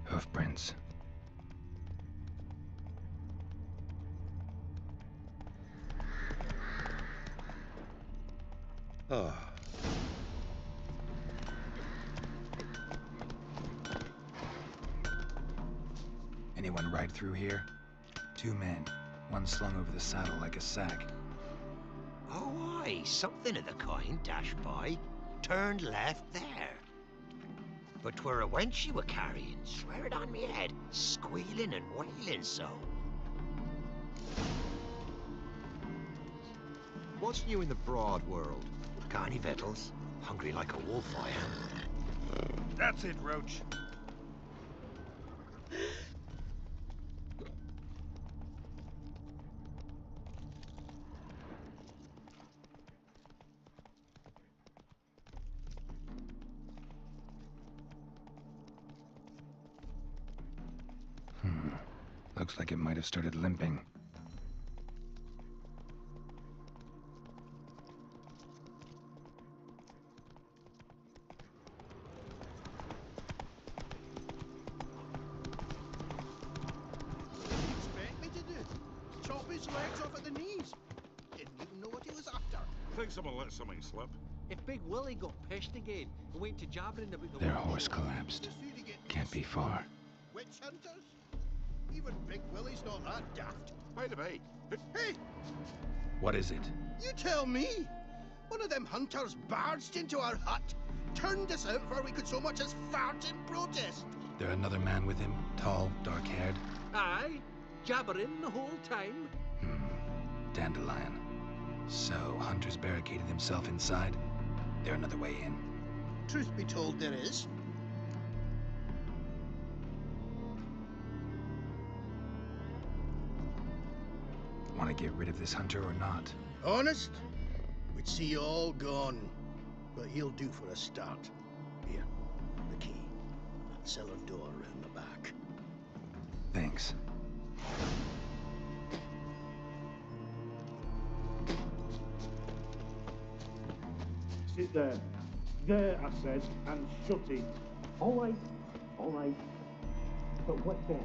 F: Hoofprints.
B: Oh.
F: Anyone ride through here? 2 men. One slung over the saddle like a sack.
T: Oh, aye, something of the kind dashed by. Turned left there. But 'twere a wench you were carrying, swear it on me head, squealing and wailing so. What's new in the broad world? Got any victuals? Hungry like a wolf, I am.
B: That's it, Roach.
F: Looks like it might have started limping.
K: What do you expect me to do? Chop his legs off at the knees? Didn't even know what he was after.
Q: Think someone let something slip.
D: If Big Willie got pissed again and went to jabbering about the
F: Their horse collapsed. Can't be far.
K: Witch hunters? Even Big Willie's not that daft.
Q: By the way,
K: Hey,
F: What is it?
K: you tell me. One of them hunters barged into our hut, turned us out before we could so much as fart in protest.
F: There another man with him? Tall, dark-haired?
D: Aye, jabbering the whole time.
F: Dandelion. So, Hunter's barricaded himself inside? There another way in?
K: Truth be told, there is.
F: Want to get rid of this hunter or not?
K: Honest? We'd see you all gone. But he'll do for a start. Here, the key. That cellar door around the back.
F: Thanks.
P: Sit there. There, I said, and shut it.
U: All right. But what then?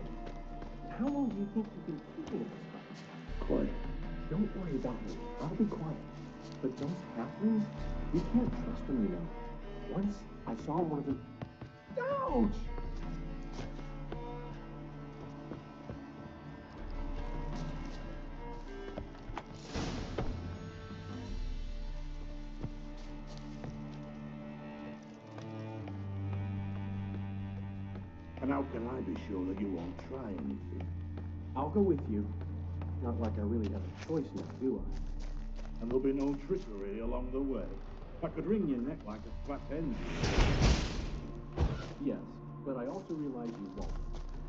U: How long do you think you can keep me in this house?
P: Quiet.
U: Don't worry about me. I'll be quiet. But those halflings, you can't trust them, you know. Once I saw one of them. Ouch!
P: And how can I be sure that you won't try anything?
U: I'll go with you. Not like I really have a choice now, do I?
P: And there'll be no trickery along the way. I could wring your neck like a fat hen.
U: Yes, but I also realize you won't.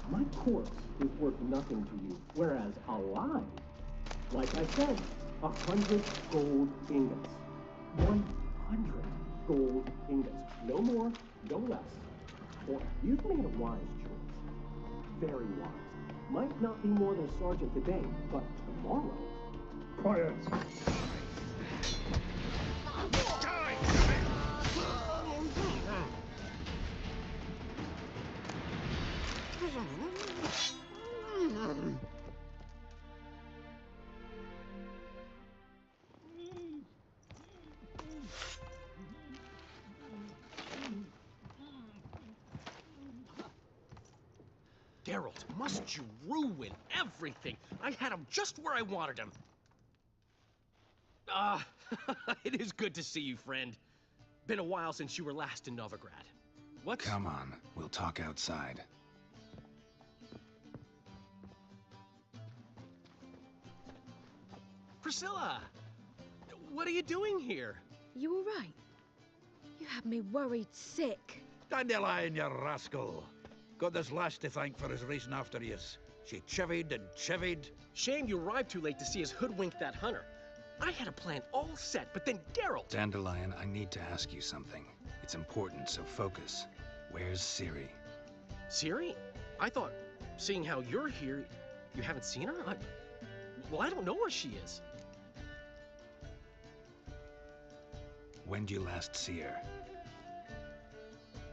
U: My corpse is worth nothing to you, whereas alive, like I said, 100 gold ingots. 100 gold ingots. No more, no less. Or you've made a wise choice. Very wise. Might not be more than a sergeant today, but tomorrow.
P: Quiet!
D: Geralt, must you ruin everything? I had him just where I wanted him. It is good to see you, friend. Been a while since you were last in Novigrad. What?
F: Come on, we'll talk outside.
D: Priscilla! What are you doing here?
G: You all right? You had me worried sick.
B: Dandelion, you rascal. Got this lass to thank for his racing after yous. She chivied and chivied.
D: Shame you arrived too late to see us hoodwink that hunter. I had a plan all set, but then Geralt...
F: Dandelion, I need to ask you something. It's important, so focus. Where's Ciri?
D: Ciri? I thought, seeing how you're here, you haven't seen her? Well, I don't know where she is.
F: When did you last see her?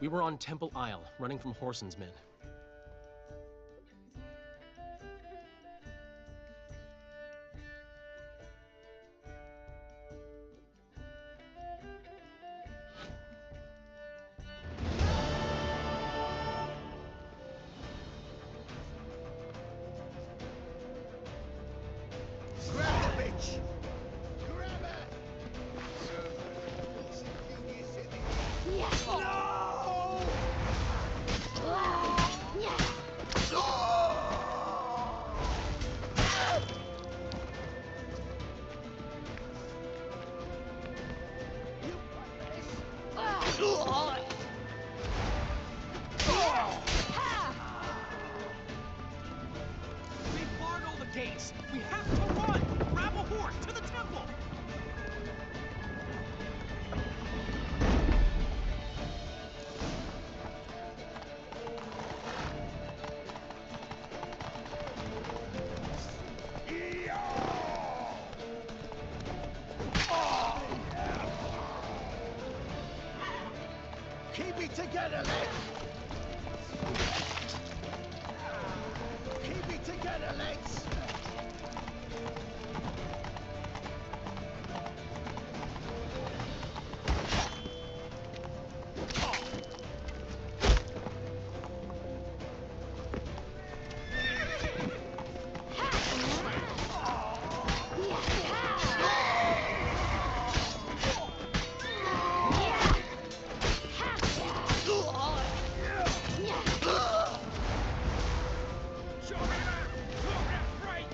D: We were on Temple Isle, running from Whoreson's men.
E: Grab the bitch! Grab her!
D: We've barred all the gates. We have to run. Grab a horse to the temple.
E: Keep it together, lads! Keep it together, lads!
D: Show me that! Look at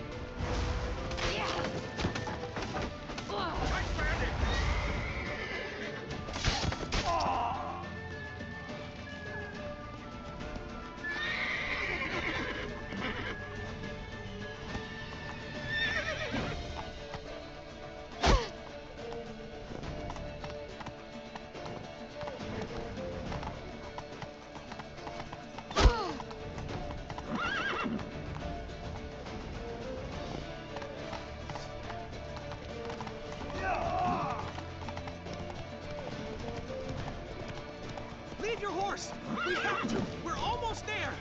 A: Save your horse! We have to! We're almost there!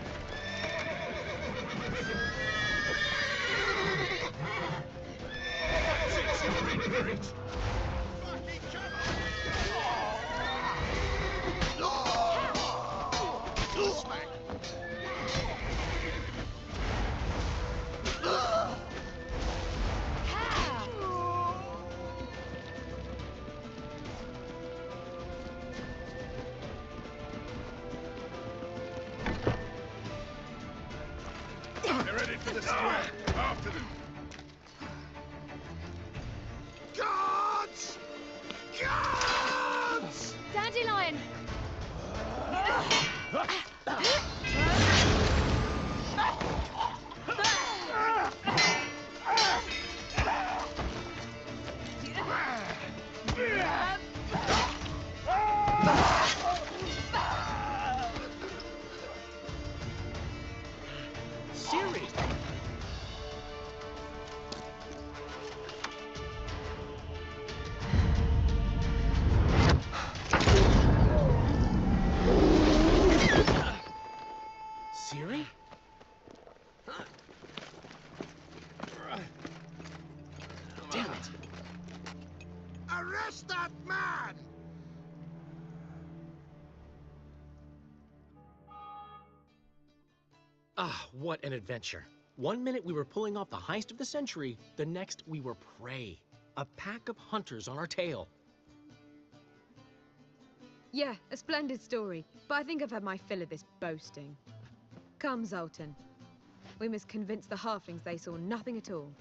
E: Since you're in for it! Fucking come on! Smack! They're ready for the square. After them. Guards! Guards!
I: Dandelion!
A: Siri! Siri? Damn it!
E: Arrest that man!
A: Ah, what an adventure. 1 minute we were pulling off the heist of the century, the next we were prey. A pack of hunters on our tail.
G: Yeah, a splendid story, but I think I've had my fill of this boasting. Come, Zoltan. We must convince the halflings they saw nothing at all.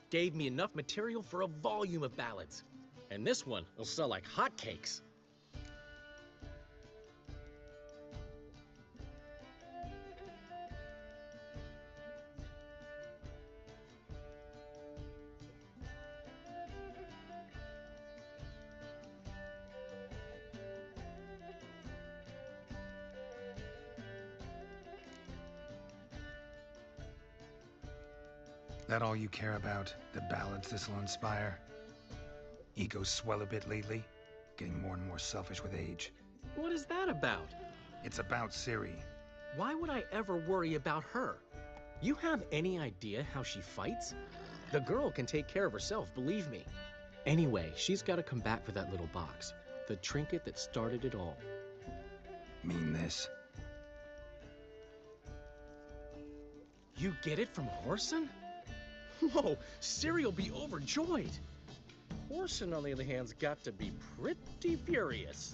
A: Gave me enough material for a volume of ballads. And this one will sell like hotcakes.
F: That all you care about? The ballads this'll inspire? Egos swell a bit lately? Getting more and more selfish with age.
A: What is that about?
F: It's about Ciri.
A: Why would I ever worry about her? You have any idea how she fights? The girl can take care of herself, believe me. Anyway, she's got to come back for that little box. The trinket that started it all.
F: Mean this?
A: You get it from Whoreson? Whoa, Ciri will be overjoyed. Whoreson, on the other hand, has got to be pretty furious.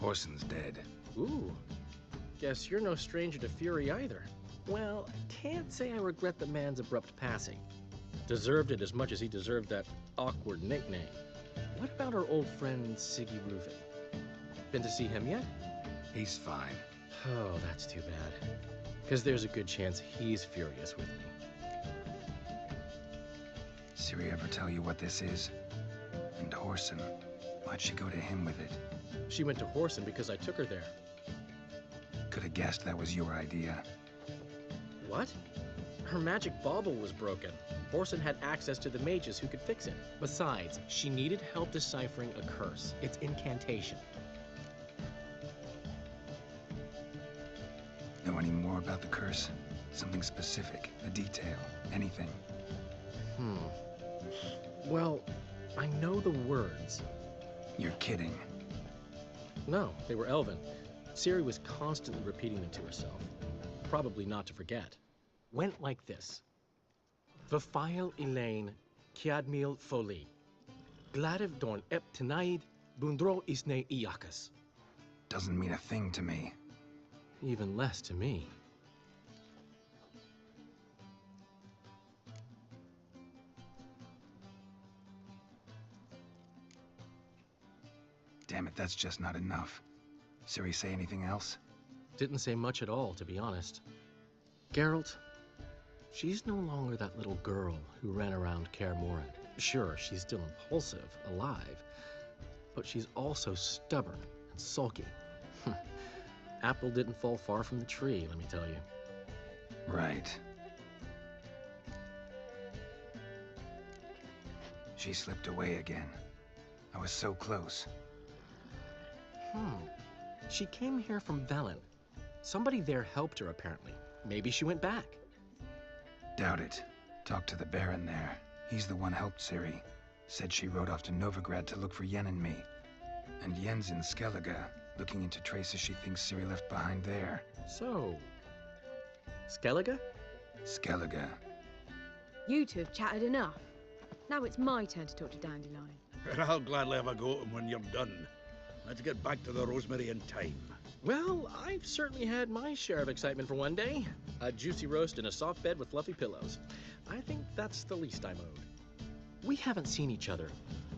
F: Whoreson's dead.
A: Ooh, guess you're no stranger to fury either. Well, I can't say I regret the man's abrupt passing. Deserved it as much as he deserved that awkward nickname. What about our old friend Siggy Reuven? Been to see him yet?
F: He's fine.
A: Oh, that's too bad. Because there's a good chance he's furious with me.
F: Ciri ever tell you what this is? And Whoreson, why'd she go to him with it?
A: She went to Whoreson because I took her there.
F: Could have guessed that was your idea.
A: What? Her magic bauble was broken. Whoreson had access to the mages who could fix it. Besides, she needed help deciphering a curse. It's incantation.
F: Know any more about the curse? Something specific, a detail, anything?
A: Well, I know the words.
F: You're kidding.
A: No, they were Elven. Ciri was constantly repeating them to herself. Probably not to forget. Went like this. Vafile Elaine, Kiadmil Foli. Gladiv Dorn Ep Tenaid, Bundro Isne Iakas.
F: Doesn't mean a thing to me.
A: Even less to me.
F: Damn it, that's just not enough. Ciri say anything else?
A: Didn't say much at all, to be honest. Geralt, she's no longer that little girl who ran around Kaer Morhen. Sure, she's still impulsive, alive, but she's also stubborn and sulky. Apple didn't fall far from the tree, let me tell you.
F: Right. She slipped away again. I was so close.
A: She came here from Velen. Somebody there helped her, apparently. Maybe she went back.
F: Doubt it. Talked to the Baron there. He's the one helped Ciri. Said she rode off to Novigrad to look for Yen and me. And Yen's in Skellige, looking into traces she thinks Ciri left behind there.
A: So... Skellige?
F: Skellige.
G: You two have chatted enough. Now it's my turn to talk to Dandelion.
B: I'll gladly have a go at him when you're done. Let's get back to the Rosemary in time.
A: Well, I've certainly had my share of excitement for one day. A juicy roast in a soft bed with fluffy pillows. I think that's the least I'm owed. We haven't seen each other,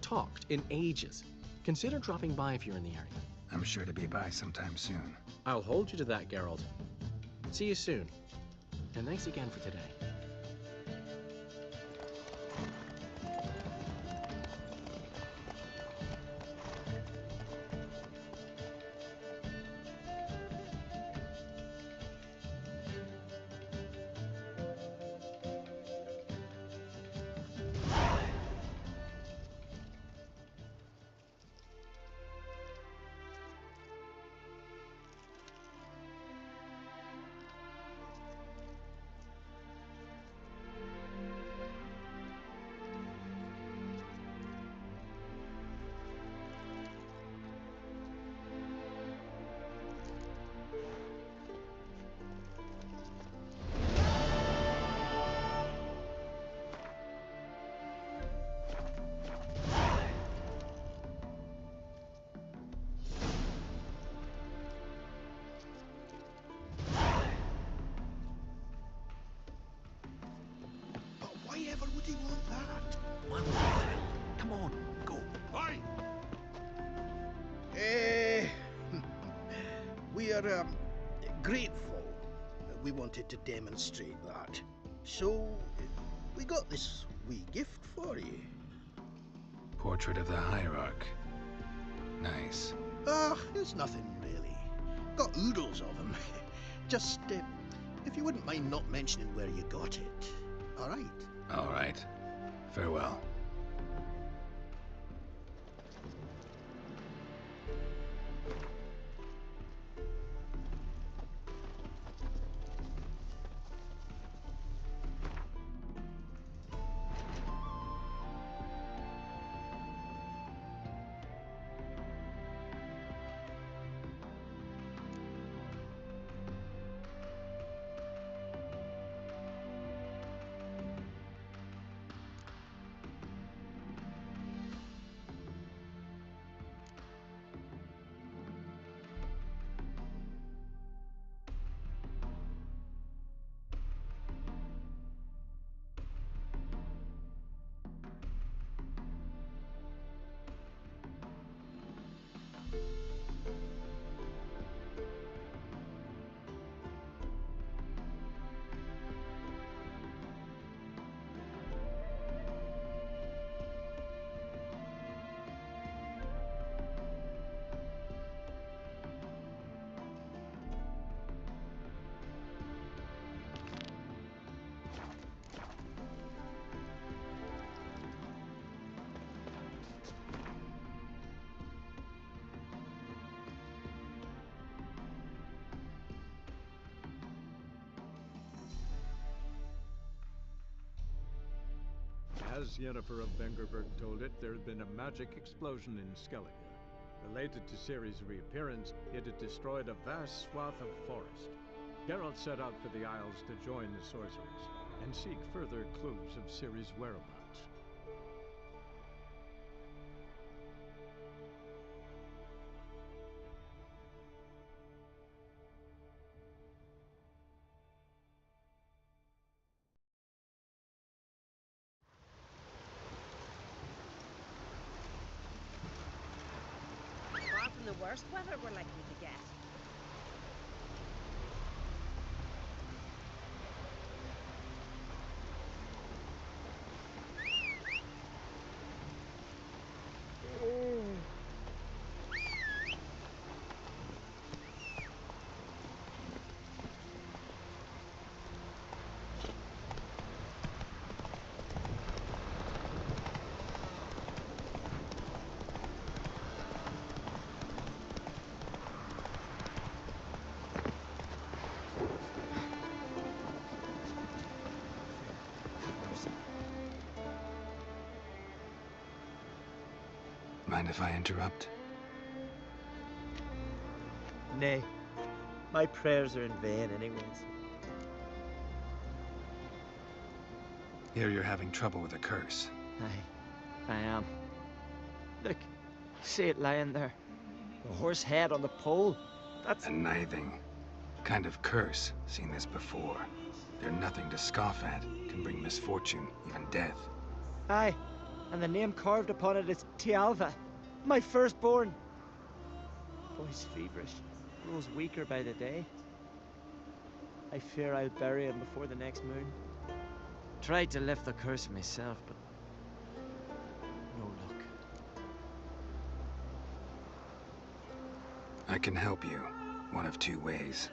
A: talked in ages. Consider dropping by if you're in the area.
F: I'm sure to be by sometime soon.
A: I'll hold you to that, Geralt. See you soon. And thanks again for today.
K: Why ever would he want that?
B: One more thrill. Come on, go. Aye!
K: We are grateful that we wanted to demonstrate that. So, we got this wee gift for you.
F: Portrait of the Hierarch. Nice.
K: It's nothing really. Got oodles of them. Just, if you wouldn't mind not mentioning where you got it. All right?
F: All right. Farewell.
J: As Yennefer of Vengerberg told it, there had been a magic explosion in Skellige. Related to Ciri's reappearance, it had destroyed a vast swath of forest. Geralt set out for the Isles to join the sorcerers, and seek further clues of Ciri's whereabouts.
V: Far from the worst weather we're likely to get.
F: Mind if I interrupt?
M: Nay. My prayers are in vain anyways.
F: Here you're having trouble with a curse.
M: I am. Look, see it lying there. The horse head on the pole. That's
F: a nithing kind of curse. Seen this before. They're nothing to scoff at. Can bring misfortune, even death.
M: Aye, and the name carved upon it is Tialva, my firstborn. Boy's feverish, grows weaker by the day. I fear I'll bury him before the next moon. Tried to lift the curse myself, but no luck.
F: I can help you, one of two ways.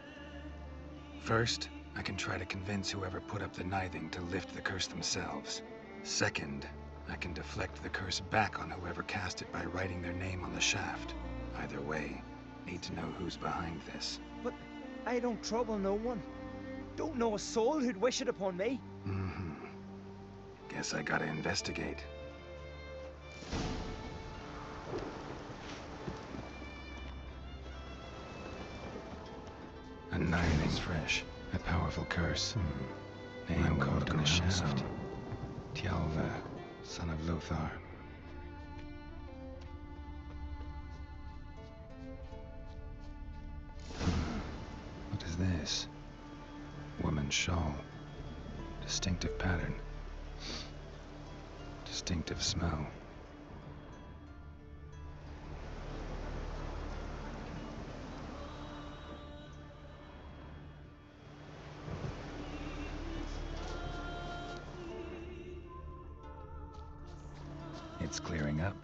F: First, I can try to convince whoever put up the nithing to lift the curse themselves. Second, I can deflect the curse back on whoever cast it by writing their name on the shaft. Either way, need to know who's behind this.
M: But I don't trouble no one. Don't know a soul who'd wish it upon me.
F: Guess I gotta investigate. A nithing's fresh. A powerful curse. Name carved on the shaft. Tialva, son of Lothar. What is this? Woman's shawl. Distinctive pattern. Distinctive smell. It's clearing up.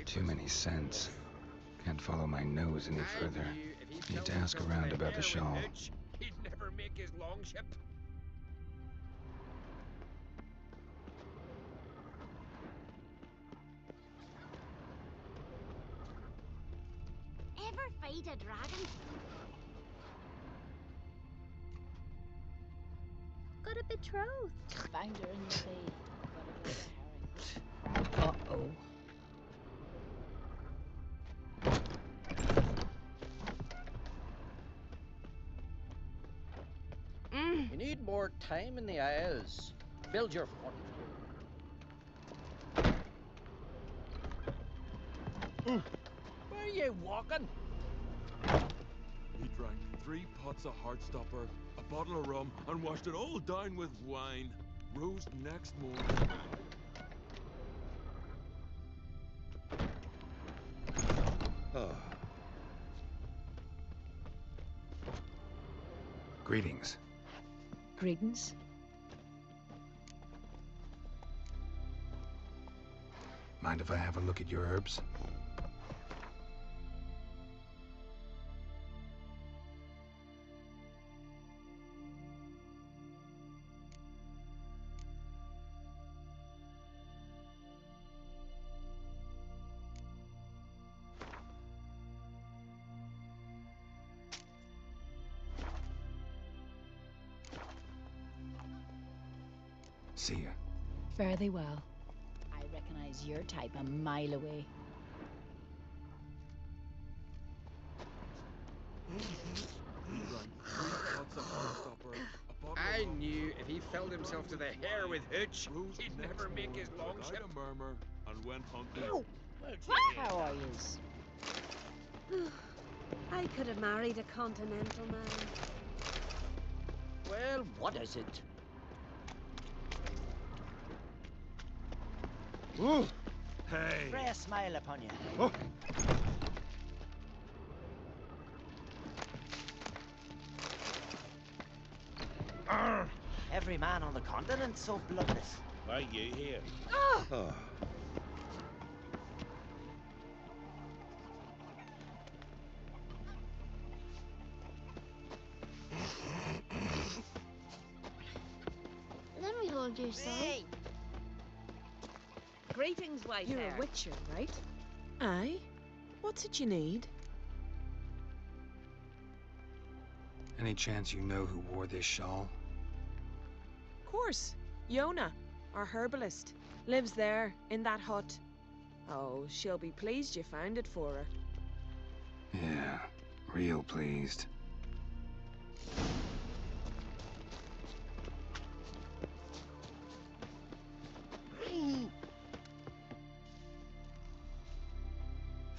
F: Too many scents. Can't follow my nose any further. Need to ask around about the shawl.
D: He'd never make his longship.
I: Ever feed a dragon? Got a betrothed.
R: Found her in the bay. Got a herring. Uh-oh.
O: You need more time in the Isles. Build your fort. Where are you walking?
W: He drank 3 pots of Heartstopper, a bottle of rum, and washed it all down with wine. Rose next morning.
F: Greetings.
R: Greetings.
F: Mind if I have a look at your herbs? See ya.
R: Fare thee well. I recognize your type a mile away.
D: I knew if he filled himself to the hair with hooch, he'd never make his longship.
W: A murmur and went hunting.
R: How are yous?
G: I could have married a continental man.
O: Well, what is it?
W: Ooh. Hey.
M: Pray a smile upon you.
W: Oh.
M: Every man on the continent so bloodless.
E: Why you here?
O: Oh.
I: told you so.
V: Hey! Greetings, white
G: You're
V: hair.
G: a witcher, right?
C: Aye? What's it you need?
F: Any chance you know who wore this shawl?
C: Course. Yona, our herbalist, lives there, in that hut. Oh, she'll be pleased you found it for her.
F: Yeah, real pleased.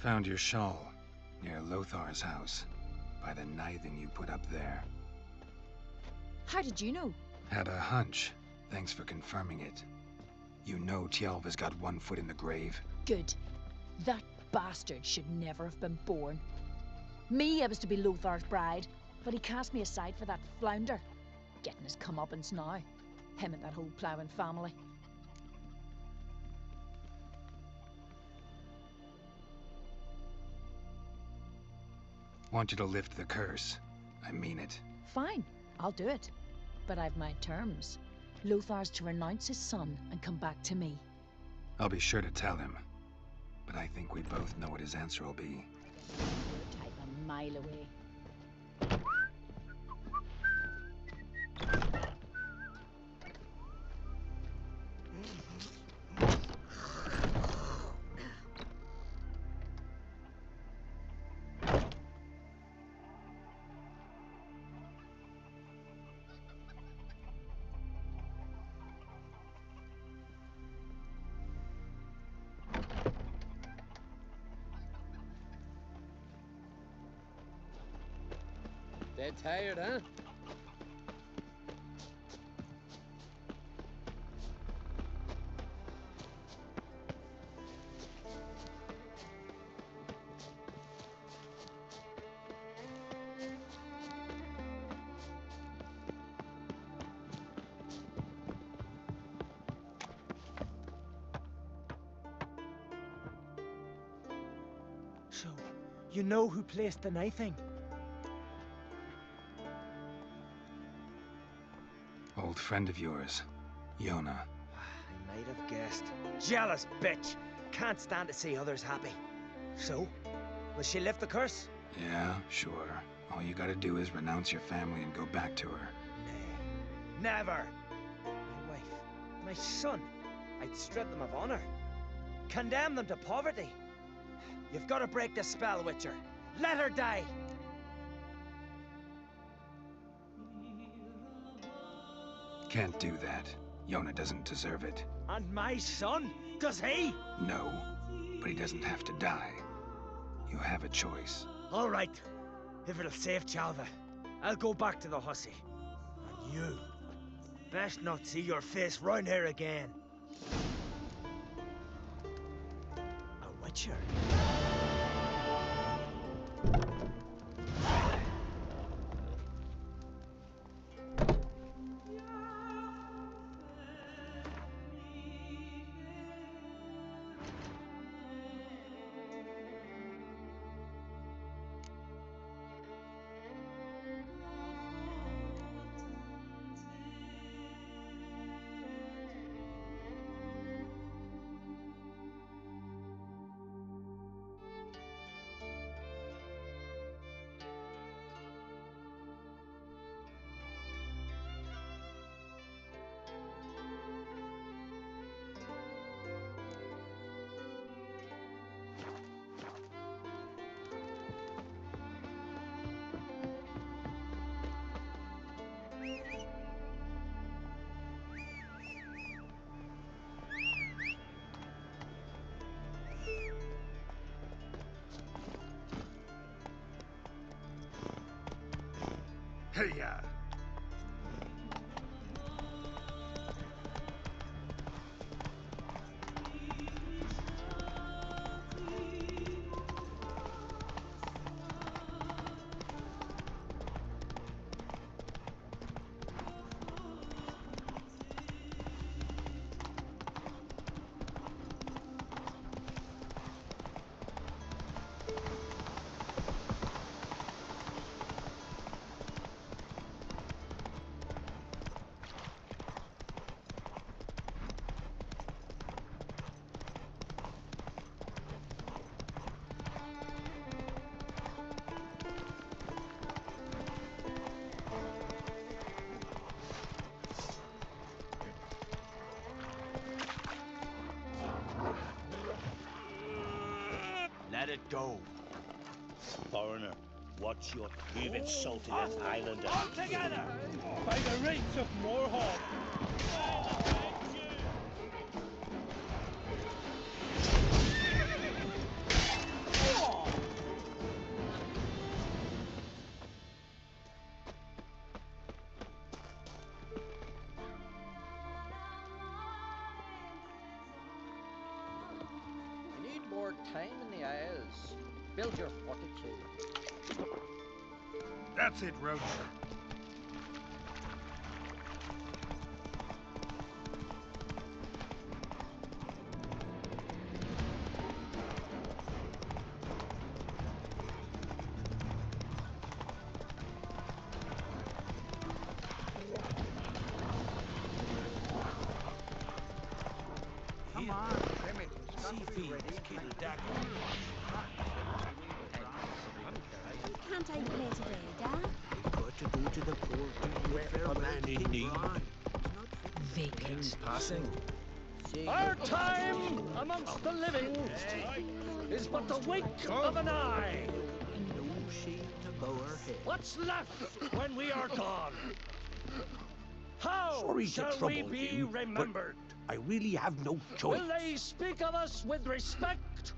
F: Found your shawl near Lothar's house, by the knithing you put up there.
R: How did you know?
F: Had a hunch. Thanks for confirming it. You know Tjalva's got one foot in the grave.
R: Good. That bastard should never have been born. Me, I was to be Lothar's bride, but he cast me aside for that flounder. Getting his comeuppance now. Him and that whole ploughing family.
F: Want you to lift the curse. I mean it.
R: Fine, I'll do it. But I've my terms. Lothar's to renounce his son and come back to me.
F: I'll be sure to tell him. But I think we both know what his answer will be.
R: Your type a mile away.
H: Dead tired, huh?
M: So, you know who placed the knifing?
F: Old friend of yours, Yona.
M: I might have guessed. Jealous bitch! Can't stand to see others happy. So, will she lift the curse?
F: Yeah, sure. All you gotta do is renounce your family and go back to her.
M: Nay, never! My wife, my son, I'd strip them of honor. Condemn them to poverty. You've got to break the spell, Witcher. Let her die!
F: Can't do that. Yona doesn't deserve it.
M: And my son? Does he?
F: No, but he doesn't have to die. You have a choice.
M: All right. If it'll save Tjalva, I'll go back to the hussy. And you, best not see your face round here again. A Witcher.
B: Hey-ya!
E: it go.
L: Foreigner, what's your... You've insulted an islander.
E: All together! By the rates of Moorhawk!
O: You need more time in the Isles. Build your fortitude.
E: That's it, Roach.
B: Come on, damn it. Seafields, Kiddle-Daggle.
I: Can't I play today, Dad?
B: Got to go to the port where a man in need.
R: Vacant.
B: Passing.
D: Our time amongst the living is but the wink of an eye.
B: No shame to go ahead.
D: What's left when we are gone? How
B: Sorry to
D: shall
B: trouble
D: we be
B: you, but
D: remembered?
B: I really have no choice.
D: Will they speak of us with respect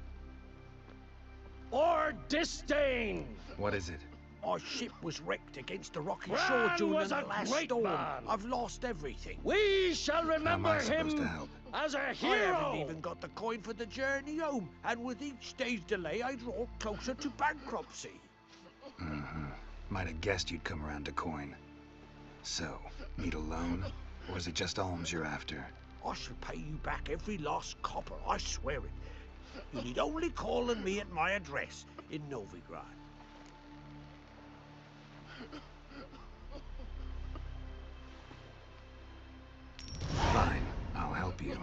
D: or disdain?
F: What is it?
B: Our ship was wrecked against the rocky
D: Bran
B: shore during
D: was
B: the
D: a
B: last
D: great
B: storm.
D: man.
B: I've lost everything.
D: We shall
F: How am
D: remember
F: I supposed to
D: him
F: help?
D: as a
B: I
D: hero.
B: haven't even got the coin for the journey home, and with each day's delay, I draw closer to bankruptcy.
F: Mm-hmm. Might have guessed you'd come around to coin. So, need a loan? Or is it just alms you're after?
B: I shall pay you back every last copper, I swear it. You need only call on me at my address in Novigrad.
F: Fine, I'll help you.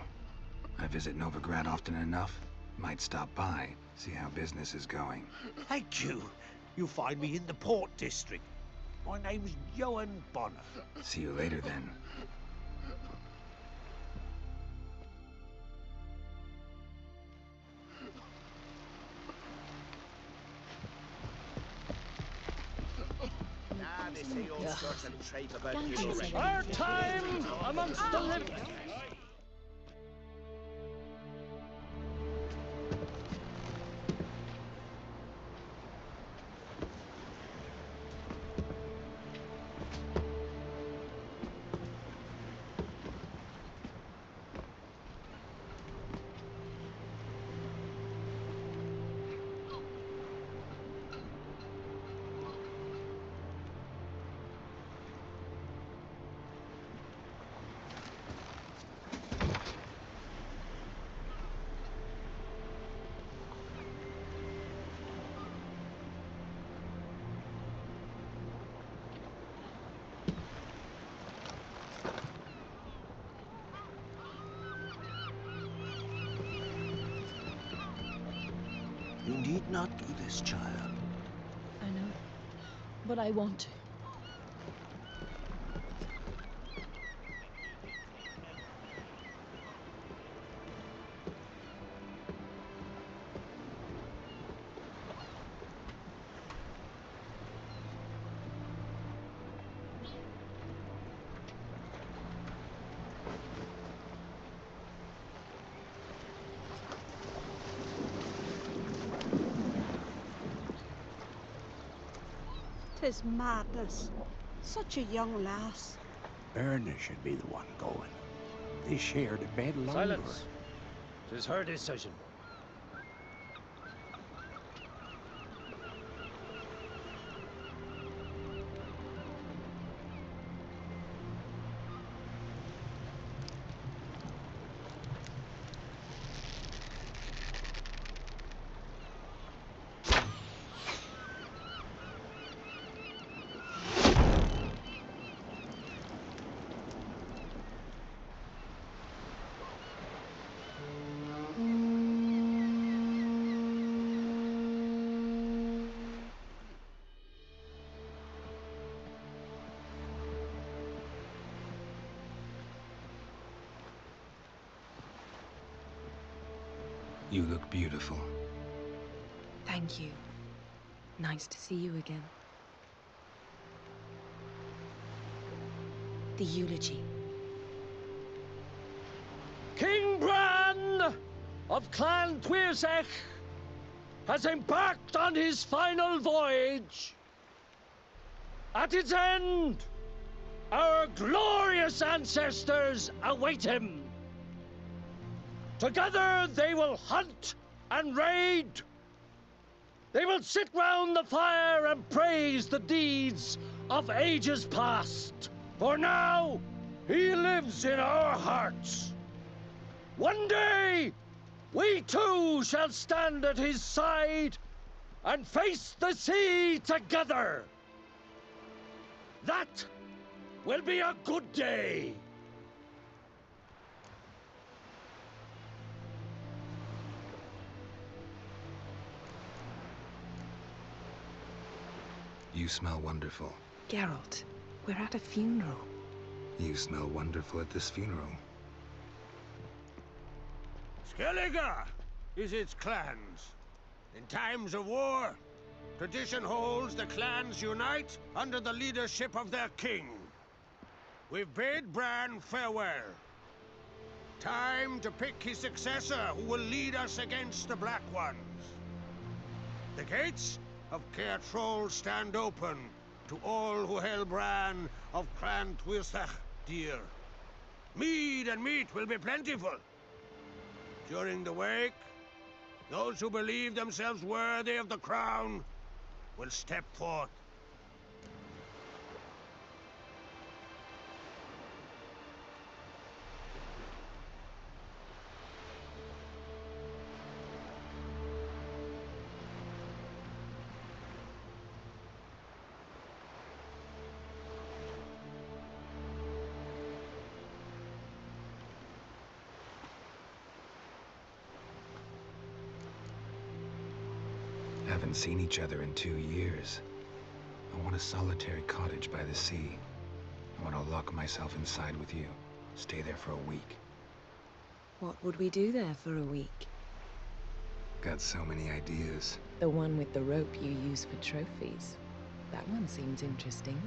F: I visit Novigrad often enough. Might stop by, see how business is going.
B: Thank you. You'll find me in the Port District. My name's Johan Bonner.
F: See you later then.
L: They say all sorts of tripe about
I: Don't
L: people.
I: you say
D: Our time amongst the living.
B: You need not do this, child.
R: I know. But I want to.
C: Tis madness. Such a young lass.
B: Erna should be the one going. They shared a bed longer.
D: Silence. 'Tis her decision.
F: You look beautiful.
N: Thank you. Nice to see you again. The eulogy.
O: King Bran of Clan plzz has embarked on his final voyage. At its end, our glorious ancestors await him. Together they will hunt and raid. They will sit round the fire and praise the deeds of ages past. For now, he lives in our hearts. One day, we too shall stand at his side and face the sea together. That will be a good day.
F: You smell wonderful.
N: Geralt, we're at a funeral.
F: You smell wonderful at this funeral.
E: Skellige is its clans. In times of war, tradition holds the clans unite under the leadership of their king. We've bid Bran farewell. Time to pick his successor who will lead us against the Black Ones. The gates of Caer Troll stand open to all who held Bran of Clan plzz dear. Mead and meat will be plentiful. During the wake, those who believe themselves worthy of the crown will step forth.
F: Haven't seen each other in 2 years. I want a solitary cottage by the sea. I want to lock myself inside with you. Stay there for a week.
N: What would we do there for a week?
F: Got so many ideas.
N: The one with the rope you use for trophies. That one seems interesting.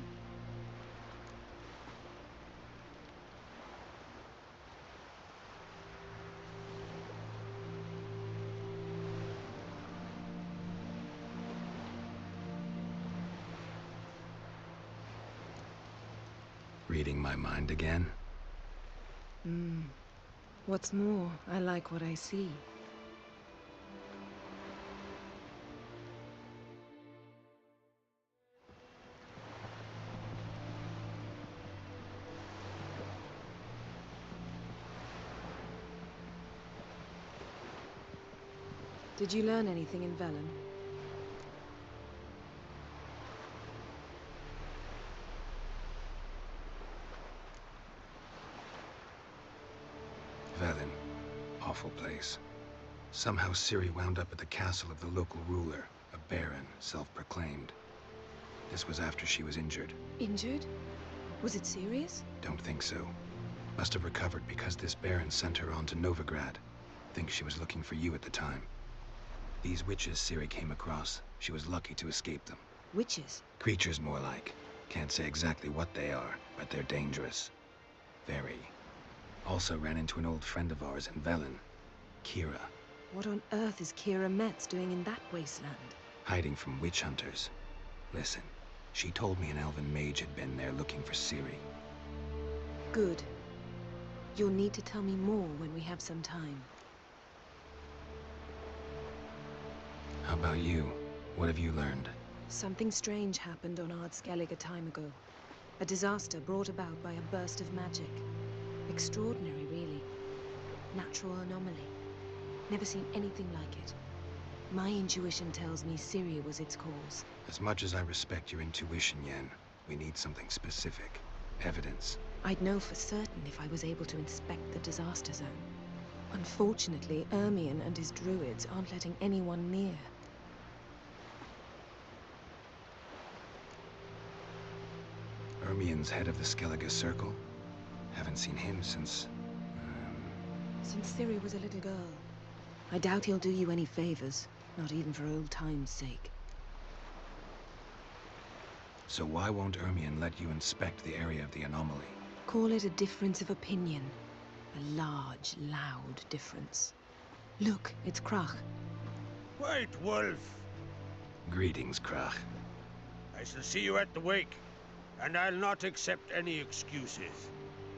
F: Reading my mind again?
N: What's more, I like what I see. Did you learn anything in Velen?
F: Velen. Awful place. Somehow Ciri wound up at the castle of the local ruler, a baron, self-proclaimed. This was after she was injured.
N: Injured? Was it serious?
F: Don't think so. Must have recovered because this baron sent her on to Novigrad. Think she was looking for you at the time. These witches Ciri came across, she was lucky to escape them.
N: Witches?
F: Creatures more like. Can't say exactly what they are, but they're dangerous. Very. Also ran into an old friend of ours in Velen, Kira.
N: What on earth is Kira Metz doing in that wasteland?
F: Hiding from witch hunters. Listen, she told me an elven mage had been there looking for Ciri.
N: Good. You'll need to tell me more when we have some time.
F: How about you? What have you learned?
N: Something strange happened on Ard Skellige a time ago. A disaster brought about by a burst of magic. Extraordinary, really. Natural anomaly. Never seen anything like it. My intuition tells me Ciri was its cause.
F: As much as I respect your intuition, Yen, we need something specific. Evidence.
N: I'd know for certain if I was able to inspect the disaster zone. Unfortunately, Ermion and his druids aren't letting anyone near.
F: Ermion's head of the Skellige Circle? Haven't seen him since...
N: Since Ciri was a little girl. I doubt he'll do you any favors. Not even for old time's sake.
F: So why won't Ermion let you inspect the area of the anomaly?
N: Call it a difference of opinion. A large, loud difference. Look, it's Krach.
L: White Wolf!
F: Greetings, Krach.
L: I shall see you at the wake, and I'll not accept any excuses.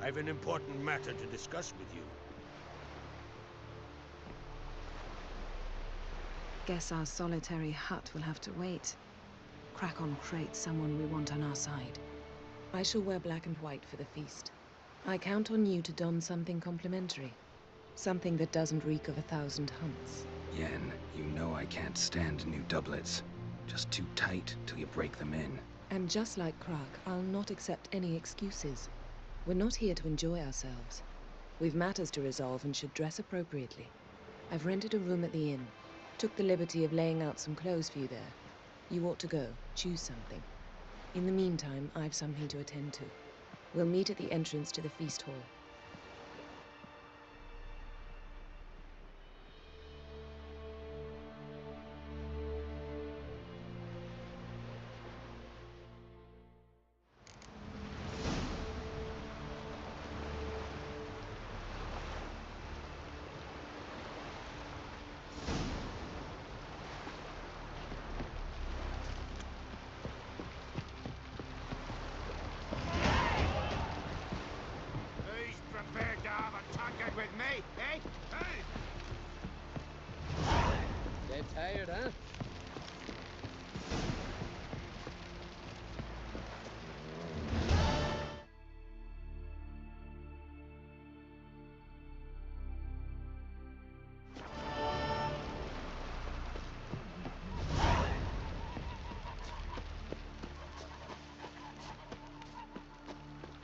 L: I've an important matter to discuss with you.
N: Guess our solitary hut will have to wait. Crack on crate someone we want on our side. I shall wear black and white for the feast. I count on you to don something complimentary. Something that doesn't reek of 1,000 hunts.
F: Yen, you know I can't stand new doublets. Just too tight till you break them in.
N: And just like Krach, I'll not accept any excuses. We're not here to enjoy ourselves. We've matters to resolve and should dress appropriately. I've rented a room at the inn. Took the liberty of laying out some clothes for you there. You ought to go. Choose something. In the meantime, I've something to attend to. We'll meet at the entrance to the feast hall.
H: Tired, huh?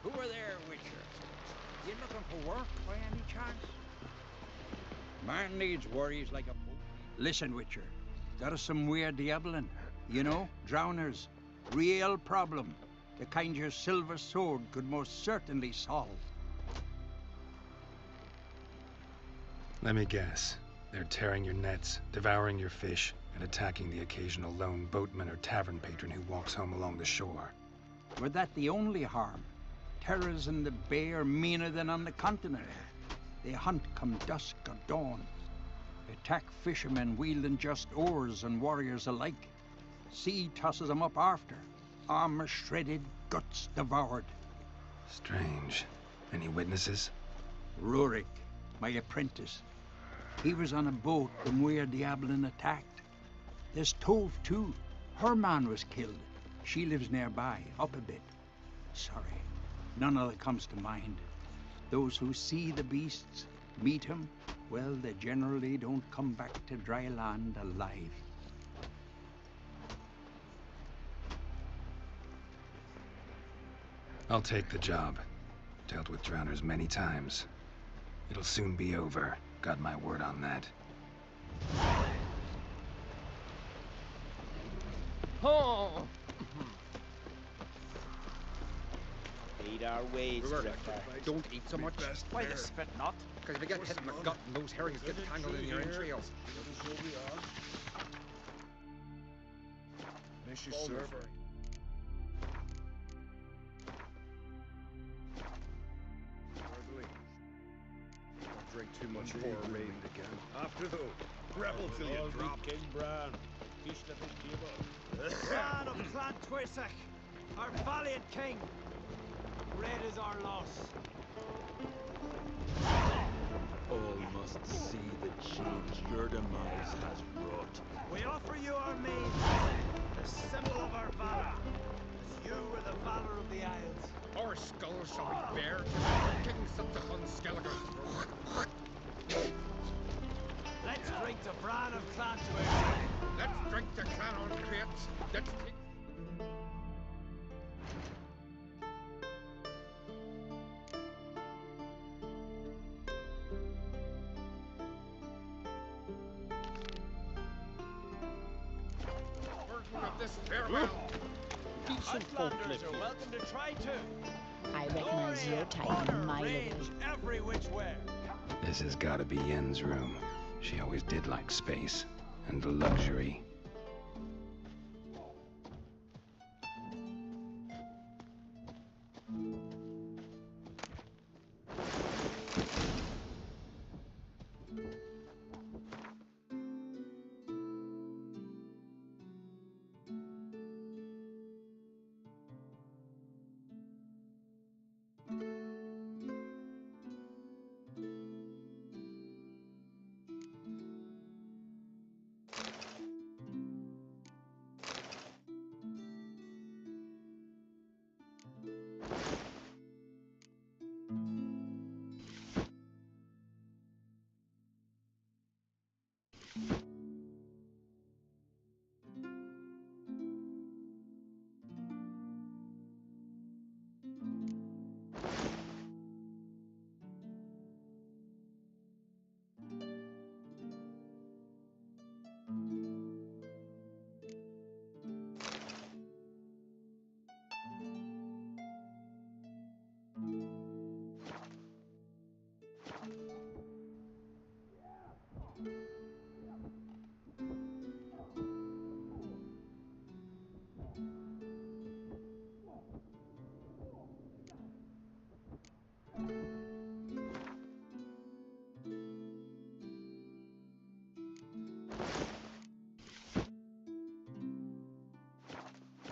L: Who are there, Witcher? You looking for work by any chance? Man needs worries like a... Listen, Witcher. Got us some weird diabling. You know, drowners. Real problem. The kind your silver sword could most certainly solve.
F: Let me guess. They're tearing your nets, devouring your fish, and attacking the occasional lone boatman or tavern patron who walks home along the shore.
L: Were that the only harm? Terrors in the bay are meaner than on the continent. They hunt come dusk or dawn. Attack fishermen wielding just oars and warriors alike. Sea tosses them up after. Armor shredded, guts devoured.
F: Strange. Any witnesses?
L: Rurik, my apprentice. He was on a boat when where Diablin attacked. There's Tove, too. Her man was killed. She lives nearby, up a bit. Sorry, none of it comes to mind. Those who see the beasts, meet him, well, they generally don't come back to dry land alive.
F: I'll take the job. Dealt with drowners many times. It'll soon be over. Got my word on that.
H: Oh!
M: Eat our ways, Drifter.
Q: Don't eat so much.
M: Why the spit not?
Q: Because if you get hit in the gut and those herrings get tangled in your entrails.
E: Miss you, sir.
Q: Don't drink too much for a raid again.
E: After though, rebel till you drop. King Bran.
D: Bran of Clan Twirsach, our valiant king. Red is our loss.
W: All must see the change your demise has wrought.
D: We offer you our maid, the symbol of our valor, as you were the valor of the Isles.
Q: Our skulls shall be bare to the King Subsequent Skelliger.
D: Let's drink to Bran of Clan Twirsach.
Q: Let's drink to Clan on crates. Let's take... of this farewell.
D: Outlanders are welcome to try too.
R: I recognize your type a mile away.
D: Every which way.
F: This has gotta be Yen's room. She always did like space. and luxury.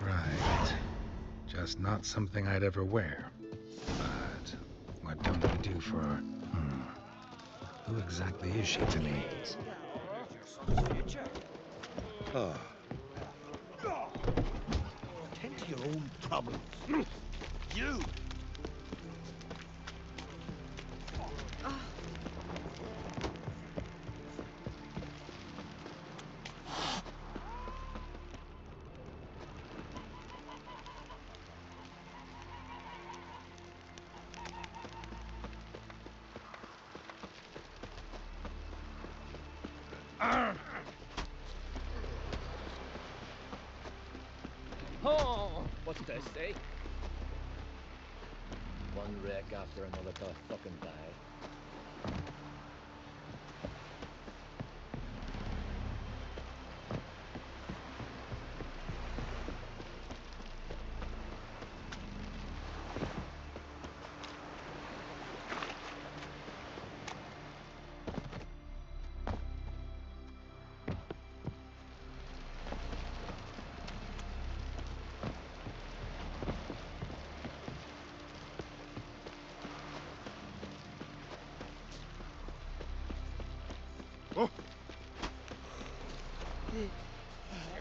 F: Right. Just not something I'd ever wear. But what don't we do for our... Who exactly is she to me?
B: Oh. Attend to your own problems. You!
H: Oh, what's this, eh? One wreck after another to fucking die.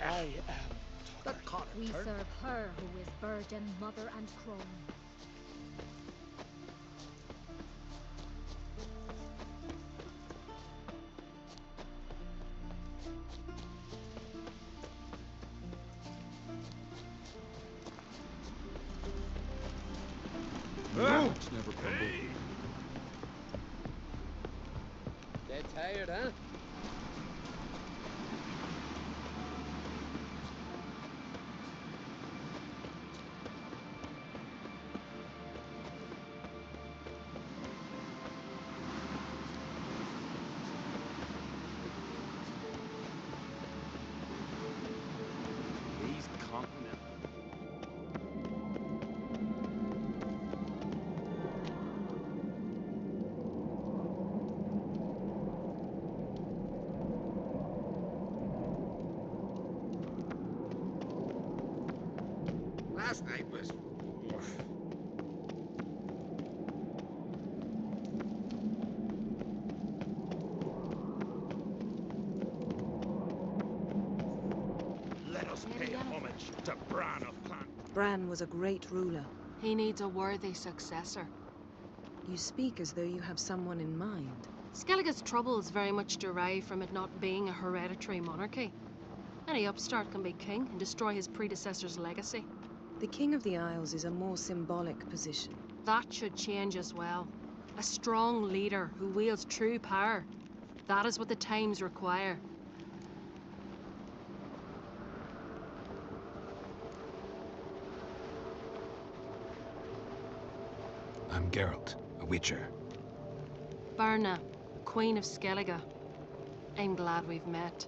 E: I am
H: that caught
I: We serve her who is virgin, mother, and crone.
W: It's never crumbled.
H: Dead tired, huh?
Q: Last night was...
E: Let us pay homage to Bran of Clan.
N: Bran was a great ruler.
C: He needs a worthy successor.
N: You speak as though you have someone in mind.
C: Skellige's troubles very much derive from it not being a hereditary monarchy. Any upstart can be king and destroy his predecessor's legacy.
N: The King of the Isles is a more symbolic position.
C: That should change as well. A strong leader who wields true power. That is what the times require.
F: I'm Geralt, a witcher.
C: Berna, Queen of Skellige. I'm glad we've met.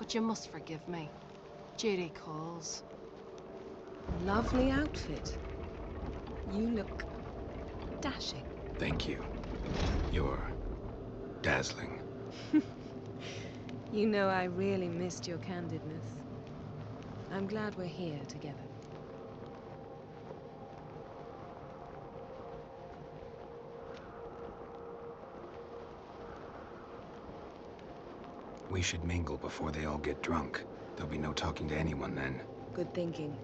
C: but you must forgive me. Duty calls.
N: Lovely outfit. You look dashing.
F: Thank you. You're dazzling.
N: You know I really missed your candidness. I'm glad we're here together.
F: We should mingle before they all get drunk. There'll be no talking to anyone then.
N: Good thinking.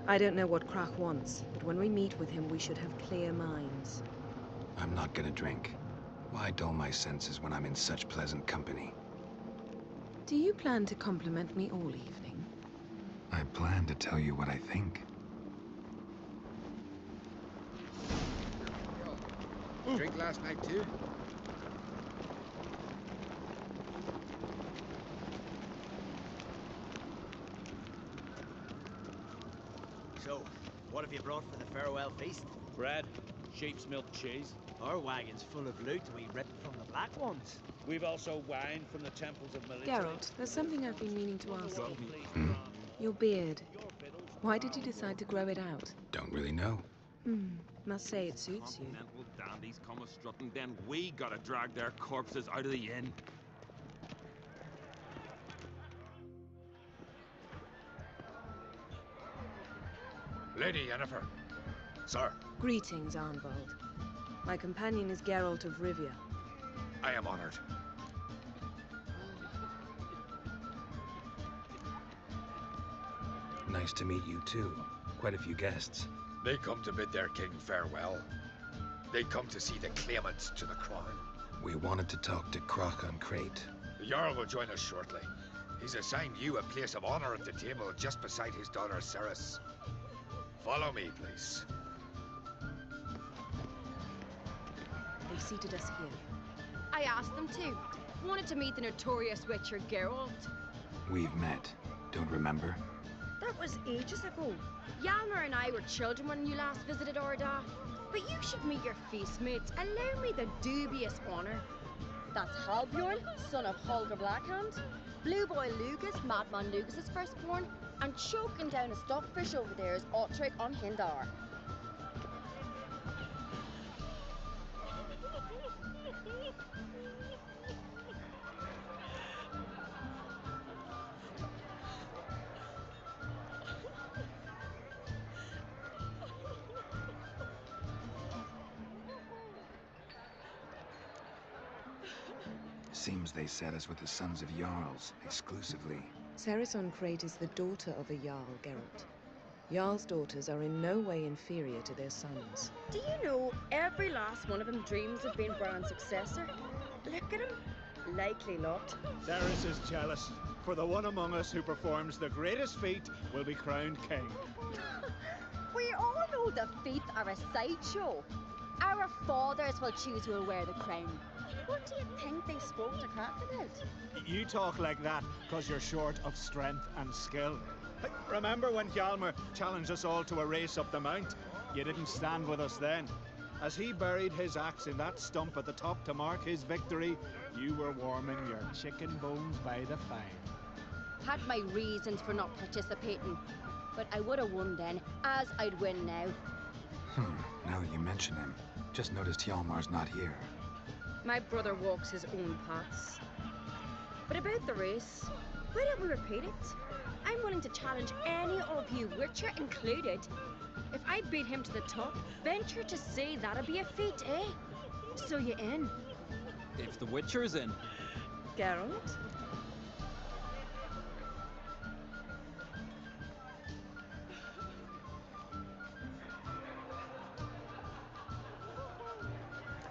N: I don't know what Krach wants, but when we meet with him, we should have clear minds.
F: I'm not gonna drink. Why dull my senses when I'm in such pleasant company?
N: Do you plan to compliment me all evening?
F: I plan to tell you what I think.
Q: Drink last night too?
M: So, what have you brought for the farewell feast?
H: Bread, sheep's milk cheese.
M: Our wagon's full of loot we ripped from the Black Ones.
H: We've also wine from the temples of military.
N: Geralt, there's something I've been meaning to ask you. Your beard. Why did you decide to grow it out?
F: Don't really know.
N: Must say it suits you.
W: Continental dandies come a strutting, then we gotta drag their corpses out of the inn.
Q: Lady Yennefer. Sir.
N: Greetings, Arnvald. My companion is Geralt of Rivia.
Q: I am honored.
F: Nice to meet you too. Quite a few guests.
Q: They come to bid their king farewell. They come to see the claimants to the crown.
F: We wanted to talk to Krach on Crate.
Q: The Jarl will join us shortly. He's assigned you a place of honor at the table just beside his daughter Ceres. Follow me, please.
N: They seated us here.
S: I asked them to. Wanted to meet the notorious witcher Geralt.
F: We've met. Don't remember?
S: That was ages ago. Hjalmar and I were children when you last visited Orda. But you should meet your feast mates. Allow me the dubious honor. That's Halbjorn, son of Holger Blackhand. Blue Boy Lugas, Madman Lugas' firstborn. And choking down a stockfish over there is Otric on Hindar.
F: Seems they set us with the sons of Jarls, exclusively.
N: Ceres on Crate is the daughter of a Jarl, Geralt. Jarl's daughters are in no way inferior to their sons.
S: Do you know every last one of them dreams of being Bran's successor? Look at him. Likely lot.
P: Ceres is jealous, for the one among us who performs the greatest feat will be crowned king.
S: We all know the feats are a sideshow. Our fathers will choose who will wear the crown. What do you think they spoke to Krach about?
P: You talk like that because you're short of strength and skill. Remember when Hjalmar challenged us all to a race up the mount? You didn't stand with us then. As he buried his axe in that stump at the top to mark his victory, you were warming your chicken bones by the fire.
S: Had my reasons for not participating, but I would have won then, as I'd win now.
F: Now that you mention him, just noticed Hjalmar's not here.
S: My brother walks his own paths. But about the race, why don't we repeat it? I'm willing to challenge any of you, Witcher included. If I beat him to the top, venture to say that'll be a feat, eh? So you in?
T: If the Witcher's in.
N: Geralt?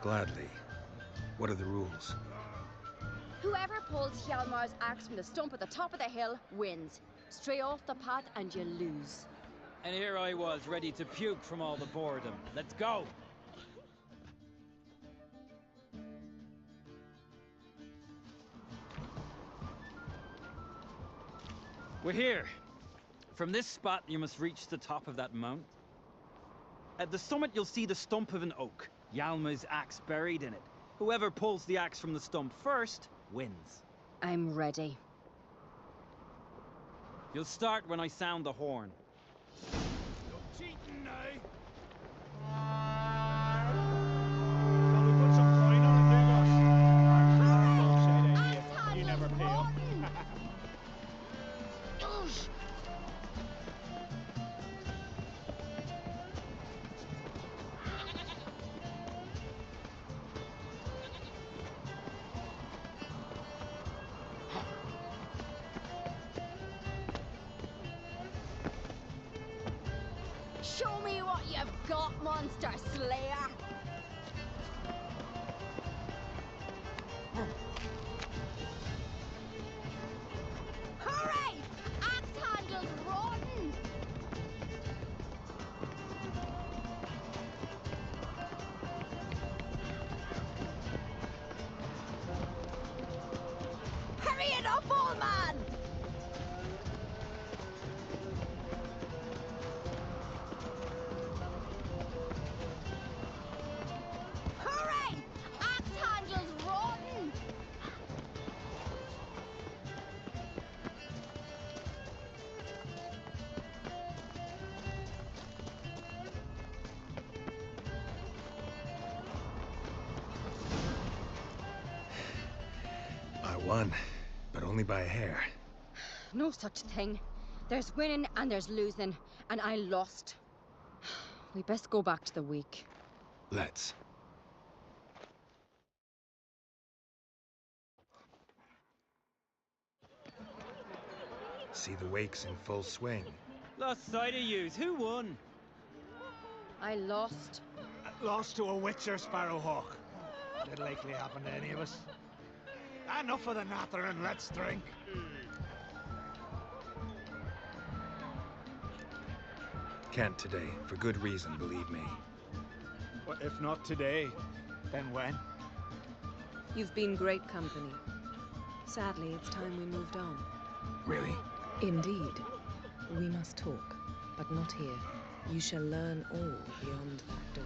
F: Gladly. What are the rules?
S: Whoever pulls Hjalmar's axe from the stump at the top of the hill wins. Stray off the path and you lose.
T: And here I was, ready to puke from all the boredom. Let's go! We're here. From this spot, you must reach the top of that mount. At the summit, you'll see the stump of an oak. Hjalmar's axe buried in it. Whoever pulls the axe from the stump first, wins.
S: I'm ready.
T: You'll start when I sound the horn.
P: No cheating, eh? Shall we put some coin on it, Douglas? Bullshit idea. You never pay up.
S: Show me what you've got, monster slayer! Hooray! Axe handle's rotten! Hurry it up, old man! Hooray! Axe handle's rotten!
F: I won, but only by a hair.
S: No such thing. There's winning and there's losing, and I lost. We best go back to the week.
F: Let's. See the wakes in full swing.
T: Lost sight of yous. Who won?
S: I lost.
P: Lost to a Witcher Sparrowhawk. Didn't likely happen to any of us. Enough of the nattering, let's drink.
F: Can't today, for good reason, believe me.
P: Well, if not today, then when?
N: You've been great company. Sadly, it's time we moved on.
F: Really?
N: Indeed. We must talk, but not here. You shall learn all beyond that door.